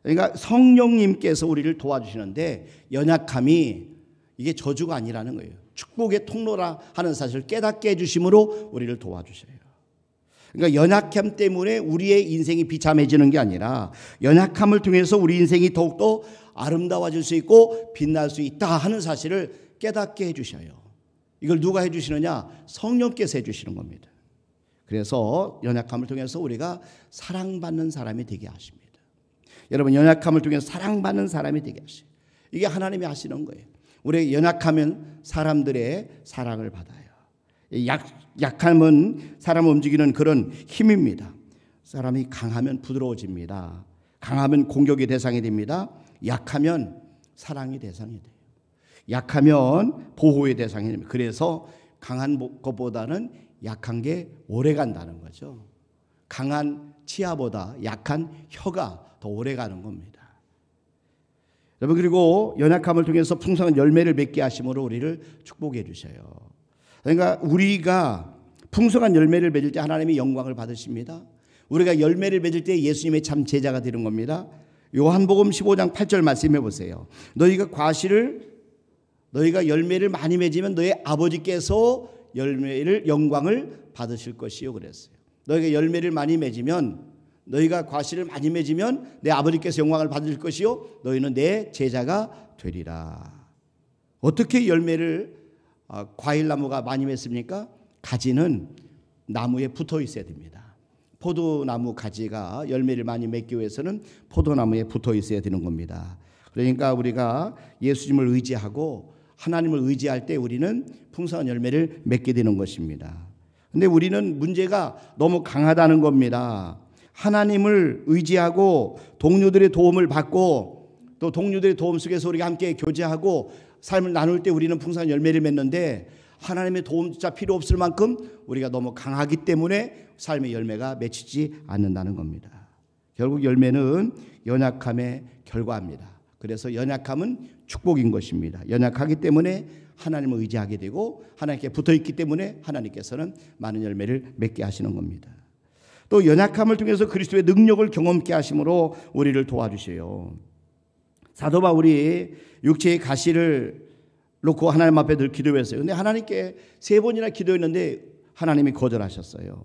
그러니까 성령님께서 우리를 도와주시는데 연약함이 이게 저주가 아니라는 거예요. 축복의 통로라 하는 사실을 깨닫게 해주심으로 우리를 도와주셔요. 그러니까 연약함 때문에 우리의 인생이 비참해지는 게 아니라 연약함을 통해서 우리 인생이 더욱더 아름다워질 수 있고 빛날 수 있다 하는 사실을 깨닫게 해주셔요. 이걸 누가 해주시느냐? 성령께서 해주시는 겁니다. 그래서 연약함을 통해서 우리가 사랑받는 사람이 되게 하십니다. 여러분 연약함을 통해서 사랑받는 사람이 되게 하셔요. 이게 하나님이 하시는 거예요. 우리 연약하면 사람들의 사랑을 받아요. 약함은 사람을 움직이는 그런 힘입니다. 사람이 강하면 부드러워집니다. 강하면 공격의 대상이 됩니다. 약하면 사랑의 대상이 돼요. 약하면 보호의 대상이 됩니다. 그래서 강한 것보다는 약한 게 오래 간다는 거죠. 강한 치아보다 약한 혀가 더 오래 가는 겁니다. 여러분 그리고 연약함을 통해서 풍성한 열매를 맺게 하심으로 우리를 축복해 주셔요. 그러니까 우리가 풍성한 열매를 맺을 때 하나님이 영광을 받으십니다. 우리가 열매를 맺을 때 예수님의 참 제자가 되는 겁니다. 요한복음 15장 8절 말씀해 보세요. 너희가 열매를 많이 맺으면 너희 아버지께서 영광을 받으실 것이요 그랬어요. 너희가 열매를 많이 맺으면 너희가 과실을 많이 맺으면 내 아버지께서 영광을 받을 것이요 너희는 내 제자가 되리라. 어떻게 열매를 과일나무가 많이 맺습니까? 가지는 나무에 붙어 있어야 됩니다. 포도나무 가지가 열매를 많이 맺기 위해서는 포도나무에 붙어 있어야 되는 겁니다. 그러니까 우리가 예수님을 의지하고 하나님을 의지할 때 우리는 풍성한 열매를 맺게 되는 것입니다. 그런데 우리는 문제가 너무 강하다는 겁니다. 하나님을 의지하고 동료들의 도움을 받고 또 동료들의 도움 속에서 우리가 함께 교제하고 삶을 나눌 때 우리는 풍성한 열매를 맺는데 하나님의 도움조차 필요 없을 만큼 우리가 너무 강하기 때문에 삶의 열매가 맺히지 않는다는 겁니다. 결국 열매는 연약함의 결과입니다. 그래서 연약함은 축복인 것입니다. 연약하기 때문에 하나님을 의지하게 되고 하나님께 붙어있기 때문에 하나님께서는 많은 열매를 맺게 하시는 겁니다. 또 연약함을 통해서 그리스도의 능력을 경험케 하심으로 우리를 도와주셔요. 사도 바울이 육체의 가시를 놓고 하나님 앞에 늘 기도했어요. 그런데 하나님께 3번이나 기도했는데 하나님이 거절하셨어요.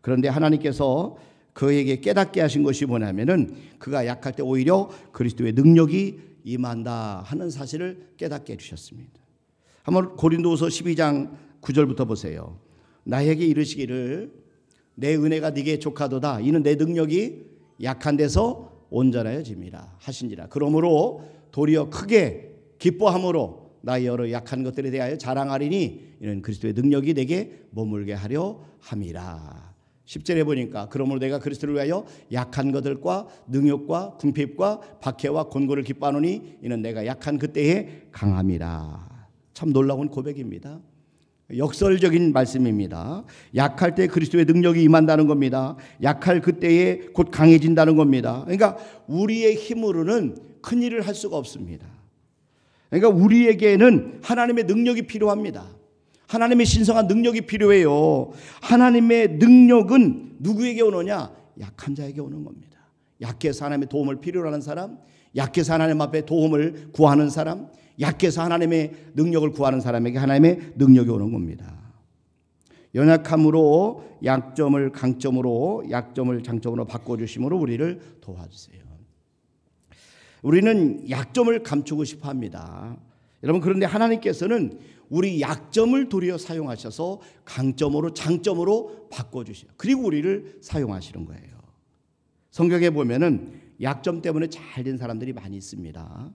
그런데 하나님께서 그에게 깨닫게 하신 것이 뭐냐면은 그가 약할 때 오히려 그리스도의 능력이 임한다 하는 사실을 깨닫게 해주셨습니다. 한번 고린도후서 12장 9절부터 보세요. 나에게 이르시기를 내 은혜가 네게 족하도다. 이는 내 능력이 약한 데서 온전하여짐이라 하신지라. 그러므로 도리어 크게 기뻐함으로 나의 여러 약한 것들에 대하여 자랑하리니 이는 그리스도의 능력이 내게 머물게 하려 함이라. 10절에 보니까 그러므로 내가 그리스도를 위하여 약한 것들과 능욕과 궁핍과 박해와 곤고를 기뻐하노니 이는 내가 약한 그때에 강함이라. 참 놀라운 고백입니다. 역설적인 말씀입니다. 약할 때 그리스도의 능력이 임한다는 겁니다. 약할 그때에 곧 강해진다는 겁니다. 그러니까 우리의 힘으로는 큰 일을 할 수가 없습니다. 그러니까 우리에게는 하나님의 능력이 필요합니다. 하나님의 신성한 능력이 필요해요. 하나님의 능력은 누구에게 오느냐? 약한 자에게 오는 겁니다. 약해서 하나님의 도움을 필요로 하는 사람, 약해서 하나님 앞에 도움을 구하는 사람, 약해서 하나님의 능력을 구하는 사람에게 하나님의 능력이 오는 겁니다. 연약함으로 약점을 강점으로, 약점을 장점으로 바꿔주심으로 우리를 도와주세요. 우리는 약점을 감추고 싶어 합니다. 여러분, 그런데 하나님께서는 우리 약점을 도리어 사용하셔서 강점으로, 장점으로 바꿔주셔요. 그리고 우리를 사용하시는 거예요. 성경에 보면은 약점 때문에 잘 된 사람들이 많이 있습니다.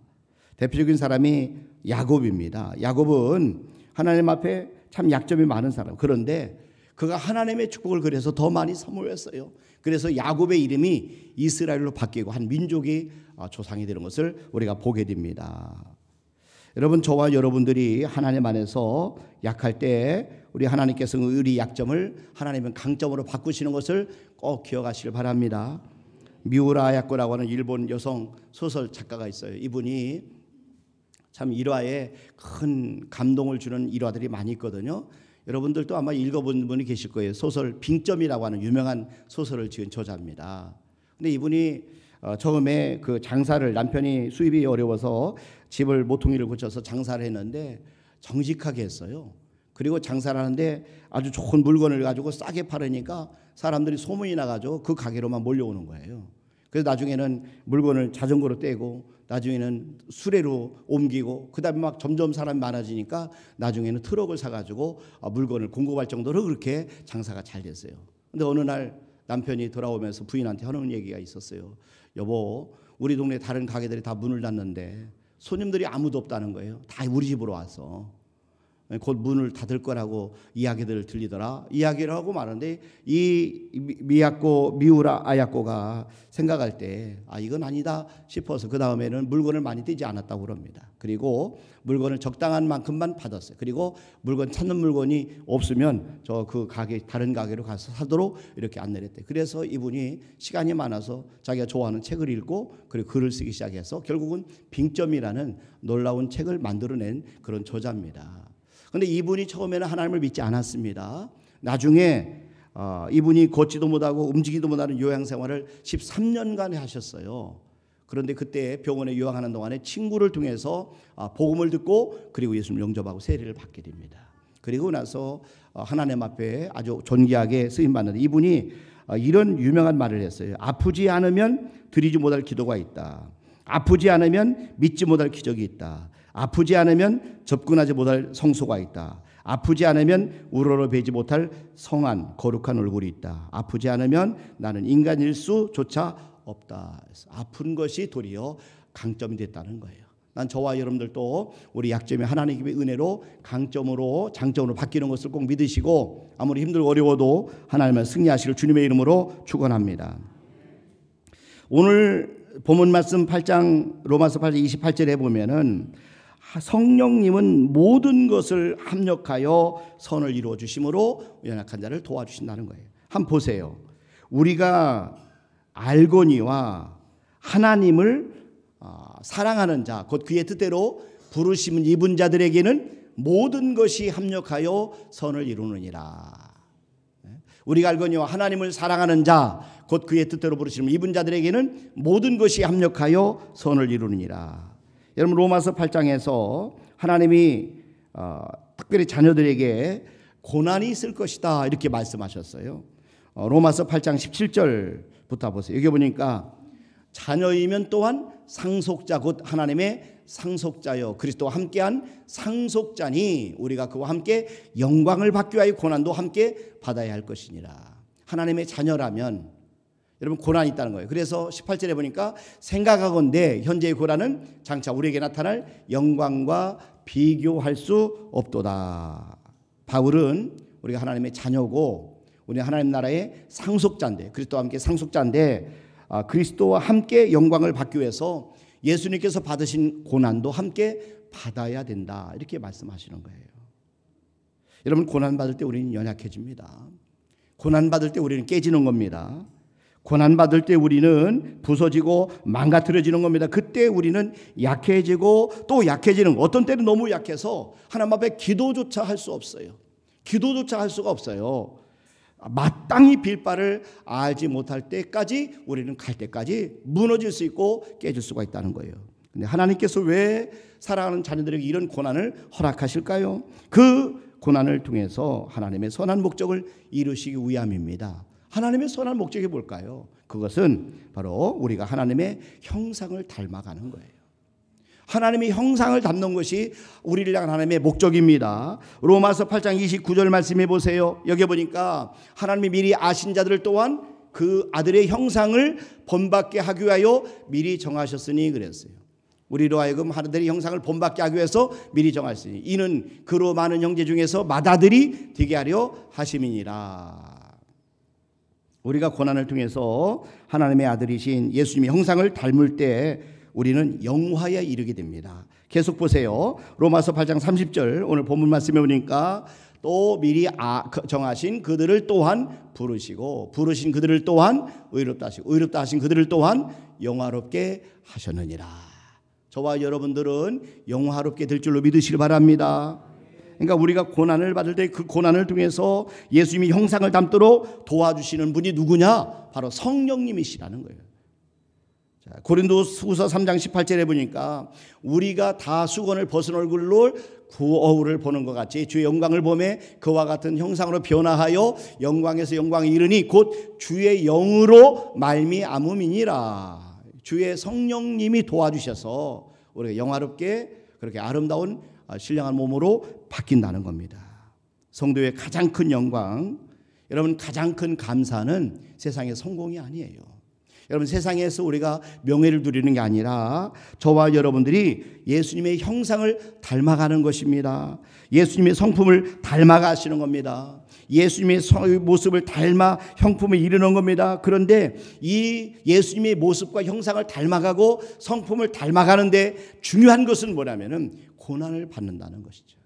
대표적인 사람이 야곱입니다. 야곱은 하나님 앞에 참 약점이 많은 사람. 그런데 그가 하나님의 축복을 그래서 더 많이 사모했어요. 그래서 야곱의 이름이 이스라엘로 바뀌고 한 민족이 조상이 되는 것을 우리가 보게 됩니다. 여러분, 저와 여러분들이 하나님 안에서 약할 때 우리 하나님께서 우리 약점을 하나님은 강점으로 바꾸시는 것을 꼭 기억하시길 바랍니다. 미우라 아야코라고 하는 일본 여성 소설 작가가 있어요. 이분이 참 일화에 큰 감동을 주는 일화들이 많이 있거든요. 여러분들도 아마 읽어본 분이 계실 거예요. 소설 빙점이라고 하는 유명한 소설을 지은 저자입니다. 근데 이분이 처음에 그 장사를, 남편이 수입이 어려워서 집을 모퉁이를 고쳐서 장사를 했는데 정직하게 했어요. 그리고 장사를 하는데 아주 좋은 물건을 가지고 싸게 팔으니까 사람들이 소문이 나가지고 그 가게로만 몰려오는 거예요. 그래서 나중에는 물건을 자전거로 떼고 나중에는 수레로 옮기고 그다음에 막 점점 사람이 많아지니까 나중에는 트럭을 사가지고 물건을 공급할 정도로 그렇게 장사가 잘 됐어요. 근데 어느 날 남편이 돌아오면서 부인한테 하는 얘기가 있었어요. 여보, 우리 동네 다른 가게들이 다 문을 닫는데 손님들이 아무도 없다는 거예요. 다 우리 집으로 와서 곧 문을 닫을 거라고 이야기들 들리더라. 이야기를 하고 말하는데 이 미우라 아야코가 생각할 때 이건 아니다 싶어서 그 다음에는 물건을 많이 떼지 않았다고 그럽니다. 그리고 물건을 적당한 만큼만 받았어요. 그리고 물건 찾는 물건이 없으면 저 그 가게 다른 가게로 가서 사도록 이렇게 안내를 했대요. 그래서 이분이 시간이 많아서 자기가 좋아하는 책을 읽고 그리고 글을 쓰기 시작해서 결국은 빙점이라는 놀라운 책을 만들어낸 그런 저자입니다. 그런데 이분이 처음에는 하나님을 믿지 않았습니다. 나중에 이분이 걷지도 못하고 움직이도 못하는 요양생활을 13년간 하셨어요. 그런데 그때 병원에 요양하는 동안에 친구를 통해서 복음을 듣고 그리고 예수를 영접하고 세례를 받게 됩니다. 그리고 나서 하나님 앞에 아주 존귀하게 쓰임받는데 이분이 이런 유명한 말을 했어요. 아프지 않으면 드리지 못할 기도가 있다. 아프지 않으면 믿지 못할 기적이 있다. 아프지 않으면 접근하지 못할 성소가 있다. 아프지 않으면 우러러 베지 못할 성한 거룩한 얼굴이 있다. 아프지 않으면 나는 인간일 수조차 없다. 아픈 것이 도리어 강점이 됐다는 거예요. 난 저와 여러분들도 우리 약점이 하나님의 은혜로 강점으로 장점으로 바뀌는 것을 꼭 믿으시고 아무리 힘들고 어려워도 하나님을 승리하시길 주님의 이름으로 축원합니다. 오늘 본문 말씀 8장 로마서 8장 28절에 보면은 성령님은 모든 것을 합력하여 선을 이루어 주심으로 연약한 자를 도와주신다는 거예요. 한번 보세요. 우리가 알거니와 하나님을 사랑하는 자, 곧 그의 뜻대로 부르심을 입은 자들에게는 모든 것이 합력하여 선을 이루느니라. 우리가 알거니와 하나님을 사랑하는 자, 곧 그의 뜻대로 부르심을 입은 자들에게는 모든 것이 합력하여 선을 이루느니라. 여러분, 로마서 8장에서 하나님이 특별히 자녀들에게 고난이 있을 것이다 이렇게 말씀하셨어요. 로마서 8장 17절부터 보세요. 여기 보니까 자녀이면 또한 상속자 곧 하나님의 상속자여 그리스도와 함께한 상속자니 우리가 그와 함께 영광을 받기 위하여 고난도 함께 받아야 할 것이니라. 하나님의 자녀라면 여러분 고난이 있다는 거예요. 그래서 18절에 보니까 생각하건대 현재의 고난은 장차 우리에게 나타날 영광과 비교할 수 없도다. 바울은 우리가 하나님의 자녀고 우리 하나님 나라의 상속자인데 그리스도와 함께 상속자인데 그리스도와 함께 영광을 받기 위해서 예수님께서 받으신 고난도 함께 받아야 된다 이렇게 말씀하시는 거예요. 여러분 고난받을 때 우리는 연약해집니다. 고난받을 때 우리는 깨지는 겁니다. 고난받을 때 우리는 부서지고 망가뜨려지는 겁니다. 그때 우리는 약해지고 또 약해지는 어떤 때는 너무 약해서 하나님 앞에 기도조차 할 수 없어요. 기도조차 할 수가 없어요. 마땅히 빌 바를 알지 못할 때까지 우리는 갈 때까지 무너질 수 있고 깨질 수가 있다는 거예요. 근데 하나님께서 왜 사랑하는 자녀들에게 이런 고난을 허락하실까요? 그 고난을 통해서 하나님의 선한 목적을 이루시기 위함입니다. 하나님의 선한 목적이 뭘까요? 그것은 바로 우리가 하나님의 형상을 닮아가는 거예요. 하나님의 형상을 닮는 것이 우리를 향한 하나님의 목적입니다. 로마서 8장 29절 말씀해 보세요. 여기 보니까 하나님이 미리 아신 자들을 또한 그 아들의 형상을 본받게 하기 위하여 미리 정하셨으니 그랬어요. 우리로 하여금 하늘의 형상을 본받게 하기 위해서 미리 정하시니 이는 그로 많은 형제 중에서 맏아들이 되게 하려 하심이니라. 우리가 고난을 통해서 하나님의 아들이신 예수님의 형상을 닮을 때 우리는 영화에 이르게 됩니다. 계속 보세요. 로마서 8장 30절 오늘 본문 말씀에 보니까 또 미리 정하신 그들을 또한 부르시고 부르신 그들을 또한 의롭다 하시고 의롭다 하신 그들을 또한 영화롭게 하셨느니라. 저와 여러분들은 영화롭게 될 줄로 믿으시길 바랍니다. 그러니까 우리가 고난을 받을 때 그 고난을 통해서 예수님이 형상을 담도록 도와주시는 분이 누구냐? 바로 성령님이시라는 거예요. 자, 고린도후서 3장 18절에 보니까 우리가 다 수건을 벗은 얼굴로 구어울을 보는 것 같이 주의 영광을 보매 그와 같은 형상으로 변화하여 영광에서 영광에 이르니 곧 주의 영으로 말미암음이니라. 주의 성령님이 도와주셔서 우리가 영화롭게 그렇게 아름다운 신령한 몸으로 바뀐다는 겁니다. 성도의 가장 큰 영광, 여러분 가장 큰 감사는 세상의 성공이 아니에요. 여러분 세상에서 우리가 명예를 누리는 게 아니라 저와 여러분들이 예수님의 형상을 닮아가는 것입니다. 예수님의 성품을 닮아가시는 겁니다. 예수님의 모습을 닮아 형품에 이르는 겁니다. 그런데 이 예수님의 모습과 형상을 닮아가고 성품을 닮아가는데 중요한 것은 뭐냐면은 고난을 받는다는 것이죠.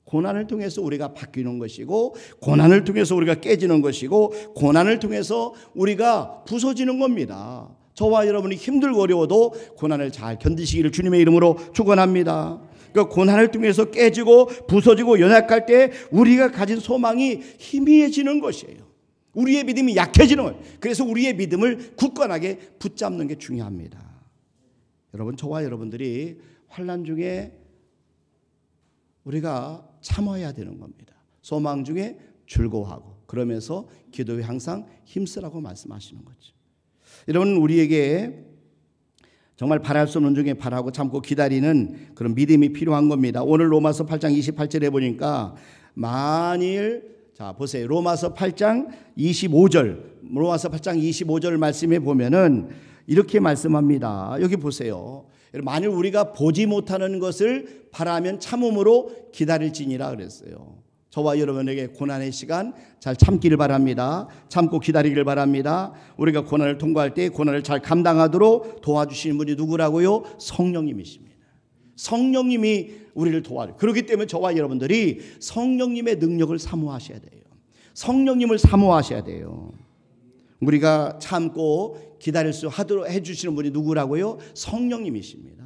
고난을 통해서 우리가 바뀌는 것이고 고난을 통해서 우리가 깨지는 것이고 고난을 통해서 우리가 부서지는 겁니다. 저와 여러분이 힘들고 어려워도 고난을 잘 견디시기를 주님의 이름으로 축원합니다. 그러니까 고난을 통해서 깨지고 부서지고 연약할 때 우리가 가진 소망이 희미해지는 것이에요. 우리의 믿음이 약해지는 거예요. 그래서 우리의 믿음을 굳건하게 붙잡는 게 중요합니다. 여러분 저와 여러분들이 환난 중에 우리가 참아야 되는 겁니다. 소망 중에 즐거워하고 그러면서 기도에 항상 힘쓰라고 말씀하시는 거죠. 여러분 우리에게 정말 바랄 수 없는 중에 바라고 참고 기다리는 그런 믿음이 필요한 겁니다. 오늘 로마서 8장 28절에 보니까 만일 자 보세요. 로마서 8장 25절 말씀에 보면은 이렇게 말씀합니다. 여기 보세요. 만일 우리가 보지 못하는 것을 바라면 참음으로 기다릴지니라 그랬어요. 저와 여러분에게 고난의 시간 잘 참기를 바랍니다. 참고 기다리기를 바랍니다. 우리가 고난을 통과할 때 고난을 잘 감당하도록 도와주시는 분이 누구라고요? 성령님이십니다. 성령님이 우리를 도와줘요. 그렇기 때문에 저와 여러분들이 성령님의 능력을 사모하셔야 돼요. 성령님을 사모하셔야 돼요. 우리가 참고 기다릴 수 하도록 해주시는 분이 누구라고요? 성령님이십니다.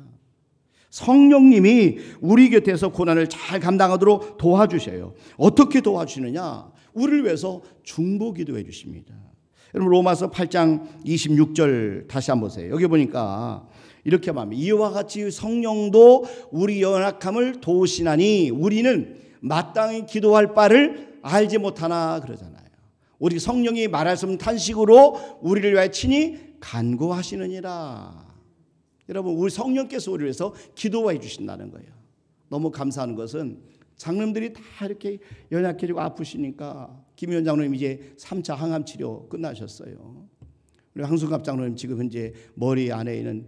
성령님이 우리 곁에서 고난을 잘 감당하도록 도와주셔요. 어떻게 도와주시느냐? 우리를 위해서 중보기도해 주십니다. 여러분 로마서 8장 26절 다시 한번 보세요. 여기 보니까 이렇게 말합니다. 이와 같이 성령도 우리 연약함을 도우시나니 우리는 마땅히 기도할 바를 알지 못하나 그러잖아요. 우리 성령이 말할 수 없는 탄식으로 우리를 위하여 친히 간구하시느니라. 여러분 우리 성령께서 우리를 위해서 기도해 주신다는 거예요. 너무 감사한 것은 장로님들이 다 이렇게 연약해지고 아프시니까 김희원 장로님 이제 3차 항암 치료 끝나셨어요. 우리 황순갑 장로님 지금 현재 머리 안에 있는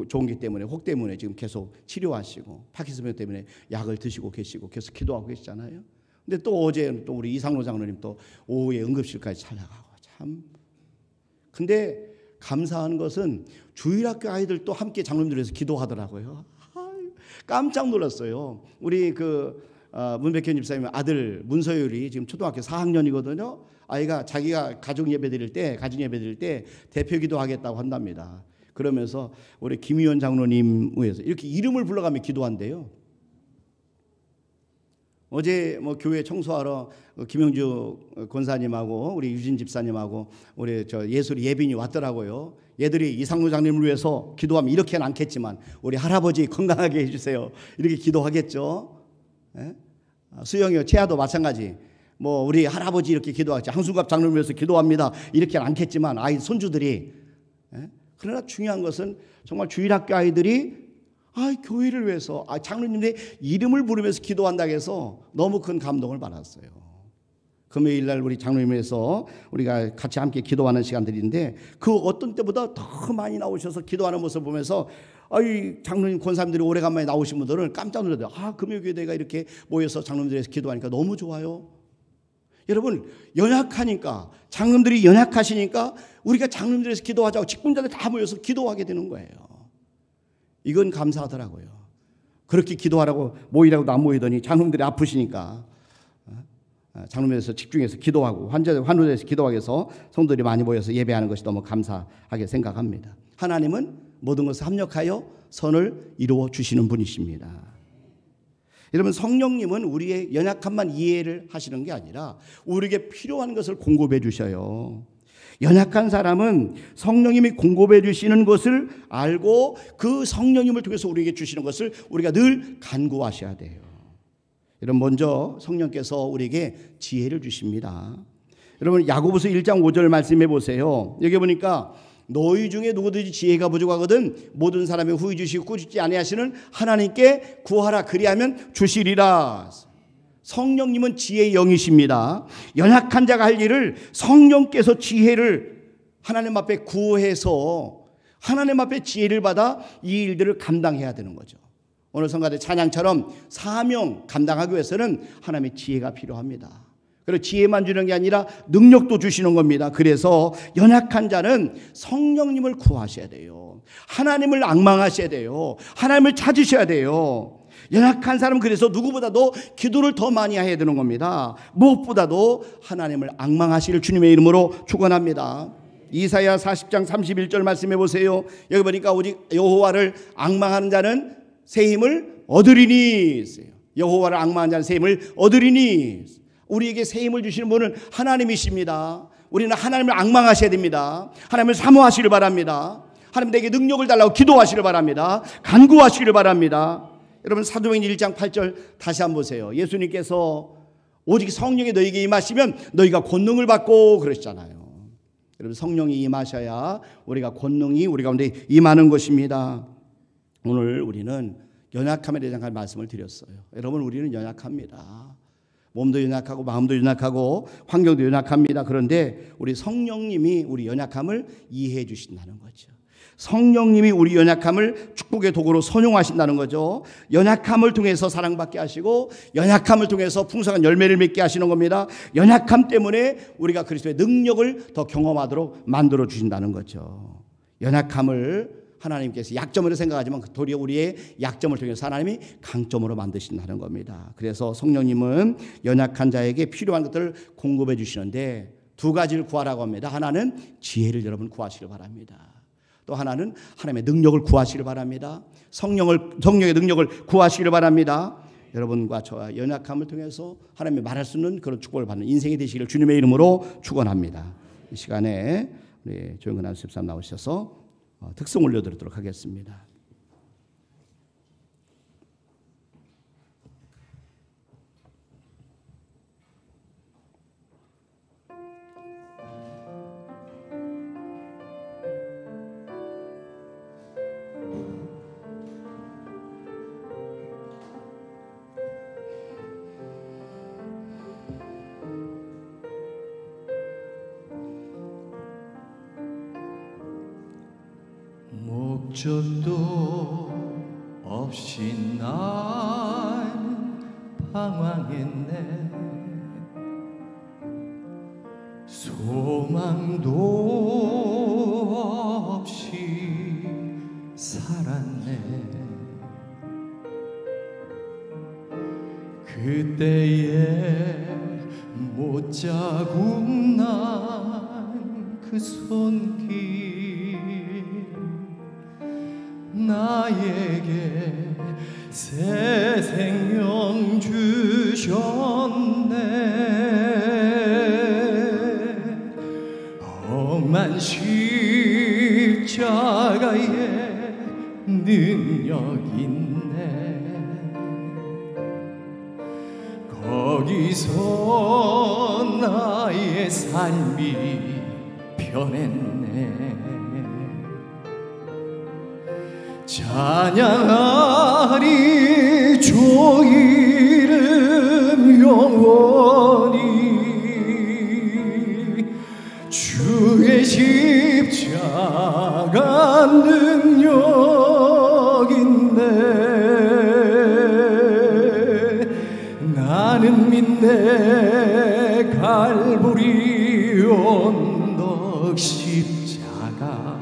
종기 때문에 혹 때문에 지금 계속 치료하시고 파킨슨병 때문에 약을 드시고 계시고 계속 기도하고 계시잖아요. 근데 또 어제 또 우리 이상로 장로님 또 오후에 응급실까지 찾아가고 참. 근데 감사한 것은 주일학교 아이들 또 함께 장로님들에서 기도하더라고요. 깜짝 놀랐어요. 우리 문백현 집사님 아들 문서율이 지금 초등학교 4학년이거든요. 아이가 자기가 가정 예배 드릴 때 대표 기도하겠다고 한답니다. 그러면서 우리 김희원 장로님 위해서 이렇게 이름을 불러가며 기도한대요. 어제 교회 청소하러 김영주 권사님하고 우리 유진 집사님하고 우리 예술이 예빈이 왔더라고요. 얘들이 이상로 장님을 위해서 기도하면 이렇게는 않겠지만 우리 할아버지 건강하게 해주세요. 이렇게 기도하겠죠. 예? 수영이요, 채아도 마찬가지. 우리 할아버지 이렇게 기도하겠죠. 항순갑 장님을 위해서 기도합니다. 이렇게는 않겠지만 아이 손주들이. 예? 그러나 중요한 것은 정말 주일학교 아이들이 교회를 위해서 장로님의 이름을 부르면서 기도한다고 해서 너무 큰 감동을 받았어요. 금요일 날 우리 장로님에서 우리가 같이 함께 기도하는 시간들인데 그 어떤 때보다 더 많이 나오셔서 기도하는 모습을 보면서 이 장로님 권사님들이 오래간만에 나오신 분들은 깜짝 놀라요. 금요교회가 이렇게 모여서 장로님들에서 기도하니까 너무 좋아요. 여러분, 연약하니까, 장로님들이 연약하시니까 우리가 장로님들에서 기도하자고 직분자들 다 모여서 기도하게 되는 거예요. 이건 감사하더라고요. 그렇게 기도하라고 모이라고도 안 모이더니 장로님들이 아프시니까 장로님에서 집중해서 기도하고 환우에서 기도하기 위해서 성도들이 많이 모여서 예배하는 것이 너무 감사하게 생각합니다. 하나님은 모든 것을 합력하여 선을 이루어 주시는 분이십니다. 여러분, 성령님은 우리의 연약함만 이해를 하시는 게 아니라 우리에게 필요한 것을 공급해 주셔요. 연약한 사람은 성령님이 공급해 주시는 것을 알고 그 성령님을 통해서 우리에게 주시는 것을 우리가 늘 간구하셔야 돼요. 여러분, 먼저 성령께서 우리에게 지혜를 주십니다. 여러분, 야고보서 1장 5절 말씀해 보세요. 여기 보니까 너희 중에 누구든지 지혜가 부족하거든 모든 사람의 후히 주시고 꾸짖지 아니하시는 하나님께 구하라 그리하면 주시리라. 성령님은 지혜의 영이십니다. 연약한 자가 할 일을 성령께서 지혜를 하나님 앞에 구해서 하나님 앞에 지혜를 받아 이 일들을 감당해야 되는 거죠. 오늘 성가대 찬양처럼 사명 감당하기 위해서는 하나님의 지혜가 필요합니다. 그리고 지혜만 주는 게 아니라 능력도 주시는 겁니다. 그래서 연약한 자는 성령님을 구하셔야 돼요. 하나님을 앙망하셔야 돼요. 하나님을 찾으셔야 돼요. 연약한 사람은 그래서 누구보다도 기도를 더 많이 해야 되는 겁니다. 무엇보다도 하나님을 앙망하실 주님의 이름으로 축원합니다. 이사야 40장 31절 말씀해 보세요. 여기 보니까 오직 여호와를 앙망하는 자는 새 힘을 얻으리니. 여호와를 앙망하는 자는 새 힘을 얻으리니. 우리에게 새 힘을 주시는 분은 하나님이십니다. 우리는 하나님을 앙망하셔야 됩니다. 하나님을 사모하시길 바랍니다. 하나님 내게 능력을 달라고 기도하시길 바랍니다. 간구하시길 바랍니다. 여러분, 사도행전 1장 8절 다시 한번 보세요. 예수님께서 오직 성령이 너희에게 임하시면 너희가 권능을 받고 그러시잖아요. 여러분, 성령이 임하셔야 우리가 권능이 우리 가운데 임하는 것입니다. 오늘 우리는 연약함에 대한 말씀을 드렸어요. 여러분, 우리는 연약합니다. 몸도 연약하고 마음도 연약하고 환경도 연약합니다. 그런데 우리 성령님이 우리 연약함을 이해해 주신다는 거죠. 성령님이 우리 연약함을 축복의 도구로 선용하신다는 거죠. 연약함을 통해서 사랑받게 하시고 연약함을 통해서 풍성한 열매를 맺게 하시는 겁니다. 연약함 때문에 우리가 그리스도의 능력을 더 경험하도록 만들어 주신다는 거죠. 연약함을 하나님께서 약점으로 생각하지만 도리어 우리의 약점을 통해서 하나님이 강점으로 만드신다는 겁니다. 그래서 성령님은 연약한 자에게 필요한 것들을 공급해 주시는데 두 가지를 구하라고 합니다. 하나는 지혜를 여러분 구하시길 바랍니다. 또 하나는 하나님의 능력을 구하시길 바랍니다. 성령의 능력을 구하시길 바랍니다. 여러분과 저와 연약함을 통해서 하나님이 말할 수 있는 그런 축복을 받는 인생이 되시기를 주님의 이름으로 축원합니다. 이 시간에 우리 조영근 집사님 나오셔서 특성 올려드리도록 하겠습니다. 목적도 없이 난 방황했네. 소망도 없이 살았네. 그때에 못자국 난 그 손길 나에게 새 생명 주셨네. 험한 십자가에 능력 있네. 거기서 나의 삶이 변했네. 찬양하리 주 이름 영원히. 주의 십자가 능력 믿네 갈보리 언덕 십자가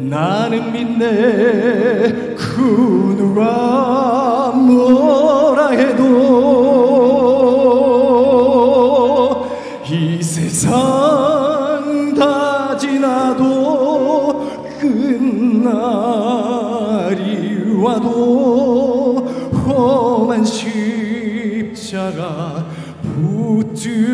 나는 믿네 그 누가 뭐라 해도 이 세상 다 지나도 끝날이 와도 험한 십자가 붙들겠네.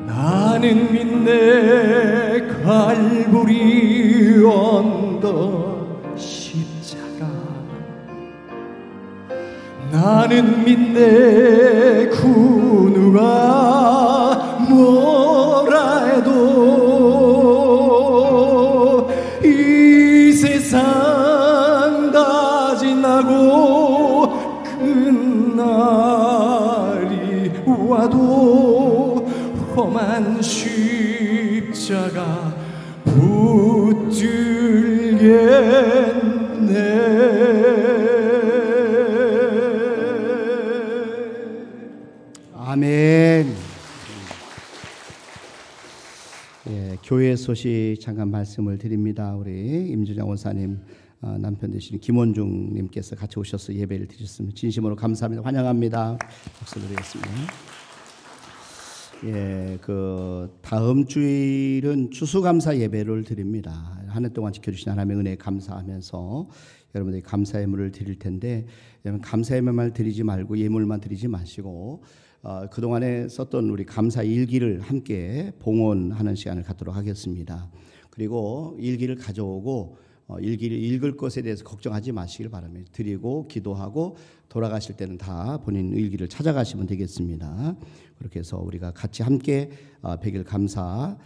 나는 믿네 갈보리 언덕 십자가 나는 믿네 그 누가 뭐라 해도 이 세상 다 지나고 끝날이 와도 험한 십자가 붙들겠네. 아멘. 예, 교회 소식 잠깐 말씀을 드립니다. 우리 임준영 원사님 남편 되시는 김원중님께서 같이 오셔서 예배를 드렸습니다. 진심으로 감사합니다. 환영합니다. 박수 드리겠습니다. 예, 그 다음 주일은 추수감사 예배를 드립니다. 한 해 동안 지켜주신 하나님의 은혜에 감사하면서 여러분들이 감사 예물을 드릴 텐데, 여러분 감사 예물만 드리지 말고 예물만 드리지 마시고 그동안에 썼던 우리 감사 일기를 함께 봉헌하는 시간을 갖도록 하겠습니다. 그리고 일기를 가져오고 일기를 읽을 것에 대해서 걱정하지 마시길 바랍니다. 드리고 기도하고 돌아가실 때는 다 본인 일기를 찾아가시면 되겠습니다. 그렇게 해서 우리가 같이 함께 100일 감사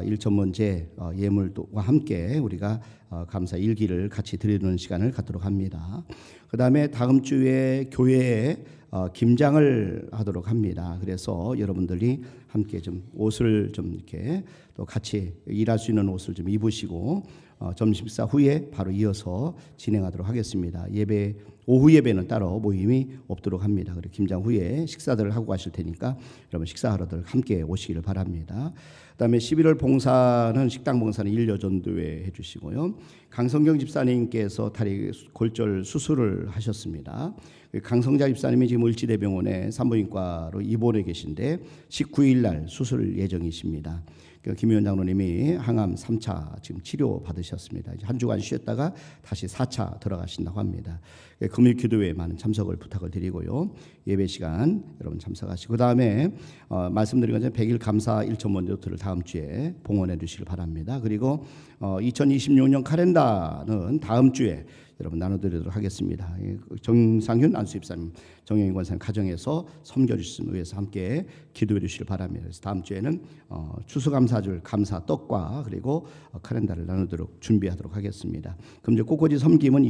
일천문제 예물과 함께 우리가 감사 일기를 같이 드리는 시간을 갖도록 합니다. 그 다음에 다음 주에 교회에 김장을 하도록 합니다. 그래서 여러분들이 함께 좀 옷을 좀 이렇게 또 같이 일할 수 있는 옷을 좀 입으시고 점심 식사 후에 바로 이어서 진행하도록 하겠습니다. 예배 오후 예배는 따로 모임이 없도록 합니다. 그리고 김장 후에 식사들을 하고 가실 테니까 여러분 식사하러들 함께 오시기를 바랍니다. 그다음에 11월 봉사는 식당 봉사는 일여전도회 해주시고요. 강성경 집사님께서 다리 골절 수술을 하셨습니다. 강성자 집사님이 지금 을지대병원에 산부인과로 입원해 계신데 19일 날 수술 예정이십니다. 김의원 장로님이 항암 3차 지금 치료 받으셨습니다. 이제 한 주간 쉬었다가 다시 4차 들어가신다고 합니다. 금요 기도회에 많은 참석을 부탁을 드리고요. 예배 시간 여러분 참석하시고 그 다음에 말씀드린 것처럼 100일 감사 일천문제도를 다음 주에 봉헌해 주시길 바랍니다. 그리고 2026년 카렌다는 다음 주에 여러분 나눠드리도록 하겠습니다. 정상윤 안수집사님, 정영인 권사님 가정에서 섬겨주시기 위해서 함께 기도해 주시길 바랍니다. 그래서 다음 주에는 추수감사절 감사 떡과 그리고 카렌다를 나누도록 준비하도록 하겠습니다. 그럼 이제 꽃꽂이 섬김은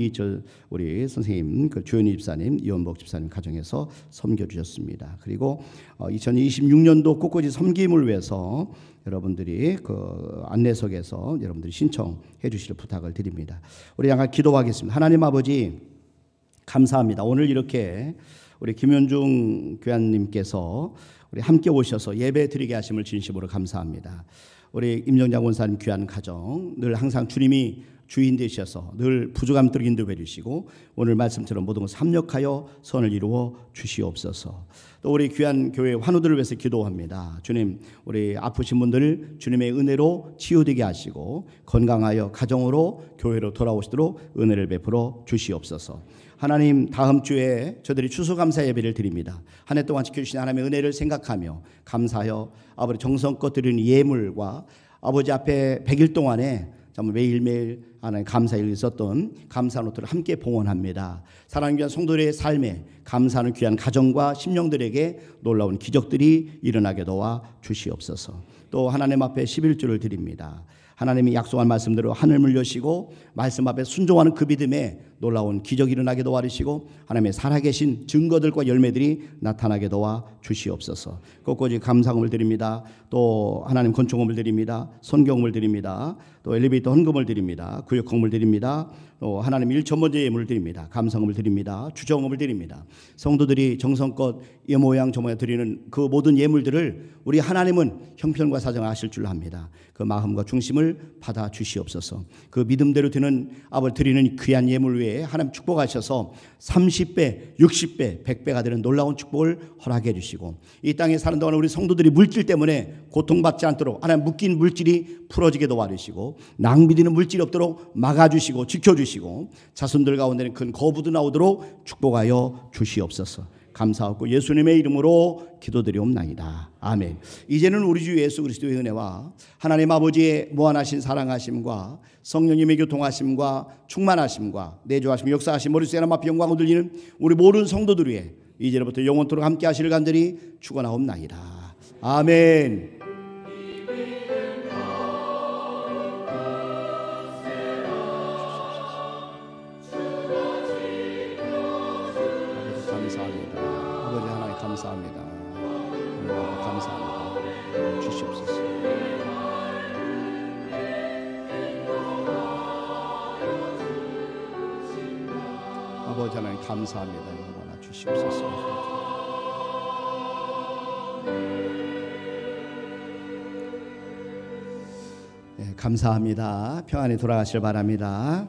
우리 선생님 주현희 집사님, 이원복 집사님 가정에서 섬겨주셨습니다. 그리고 2026년도 꽃꽂이 섬김을 위해서 여러분들이 그 안내석에서 여러분들이 신청해 주시길 부탁을 드립니다. 우리 잠깐 기도하겠습니다. 하나님 아버지 감사합니다. 오늘 이렇게 우리 김현중 교환님께서 우리 함께 오셔서 예배 드리게 하심을 진심으로 감사합니다. 우리 임정장 원사님 귀한 가정 늘 항상 주님이 주인 되셔서 늘 부족함들 인도해 주시고 오늘 말씀처럼 모든 것을 합력하여 선을 이루어 주시옵소서. 또 우리 귀한 교회 환우들을 위해서 기도합니다. 주님, 우리 아프신 분들 주님의 은혜로 치유되게 하시고 건강하여 가정으로 교회로 돌아오시도록 은혜를 베풀어 주시옵소서. 하나님, 다음 주에 저들이 추수감사 예배를 드립니다. 한 해 동안 지켜주신 하나님의 은혜를 생각하며 감사하여 아버지 정성껏 드리는 예물과 아버지 앞에 100일 동안에 정말 매일매일 하나님 감사를 있었던 감사 노트를 함께 봉헌합니다. 사랑하는 귀한 성도들의 삶에 감사하는 귀한 가정과 심령들에게 놀라운 기적들이 일어나게 도와 주시옵소서. 또 하나님 앞에 11조를 드립니다. 하나님이 약속한 말씀대로 하늘을 여시고 말씀 앞에 순종하는 그 믿음에 놀라운 기적이 일어나게 도와주시고 하나님의 살아계신 증거들과 열매들이 나타나게 도와 주시옵소서. 꽃꽂이 감사금을 드립니다. 또 하나님 권총금을 드립니다. 손경금을 드립니다. 또 엘리베이터 헌금을 드립니다. 구역헌금을 드립니다. 또 하나님 일천번째 예물을 드립니다. 감사금을 드립니다. 주정금을 드립니다. 성도들이 정성껏 이 모양 저 모양 드리는 그 모든 예물들을 우리 하나님은 형편과 사정을 아실 줄 압니다. 그 마음과 중심을 받아 주시옵소서. 그 믿음대로 드리는 귀한 예물 외에 하나님 축복하셔서 30배, 60배, 100배가 되는 놀라운 축복을 허락해 주시고 이 땅에 사는 동안 우리 성도들이 물질 때문에 고통받지 않도록 하나님 묶인 물질이 풀어지게 도와주시고 낭비되는 물질이 없도록 막아주시고 지켜주시고 자손들 가운데는 큰 거부도 나오도록 축복하여 주시옵소서. 감사하고 예수님의 이름으로 기도드리옵나이다. 아멘. 이제는 우리 주 예수 그리스도의 은혜와 하나님 아버지의 무한하신 사랑하심과 성령님의 교통하심과 충만하심과 내주하심 역사하심 머릿속에 하나님 앞에 영광을 돌리는 우리 모든 성도들 위해 이제부터 영원토록 함께 하시를 간절히 축원하옵나이다. 아멘. 감사합니다. 아버지 하나님 감사합니다. 하나님 감사합니다. 주시옵소서. 아버지 하나님 감사합니다. 하나 주시옵소서. 네, 감사합니다. 평안히 돌아가시길 바랍니다.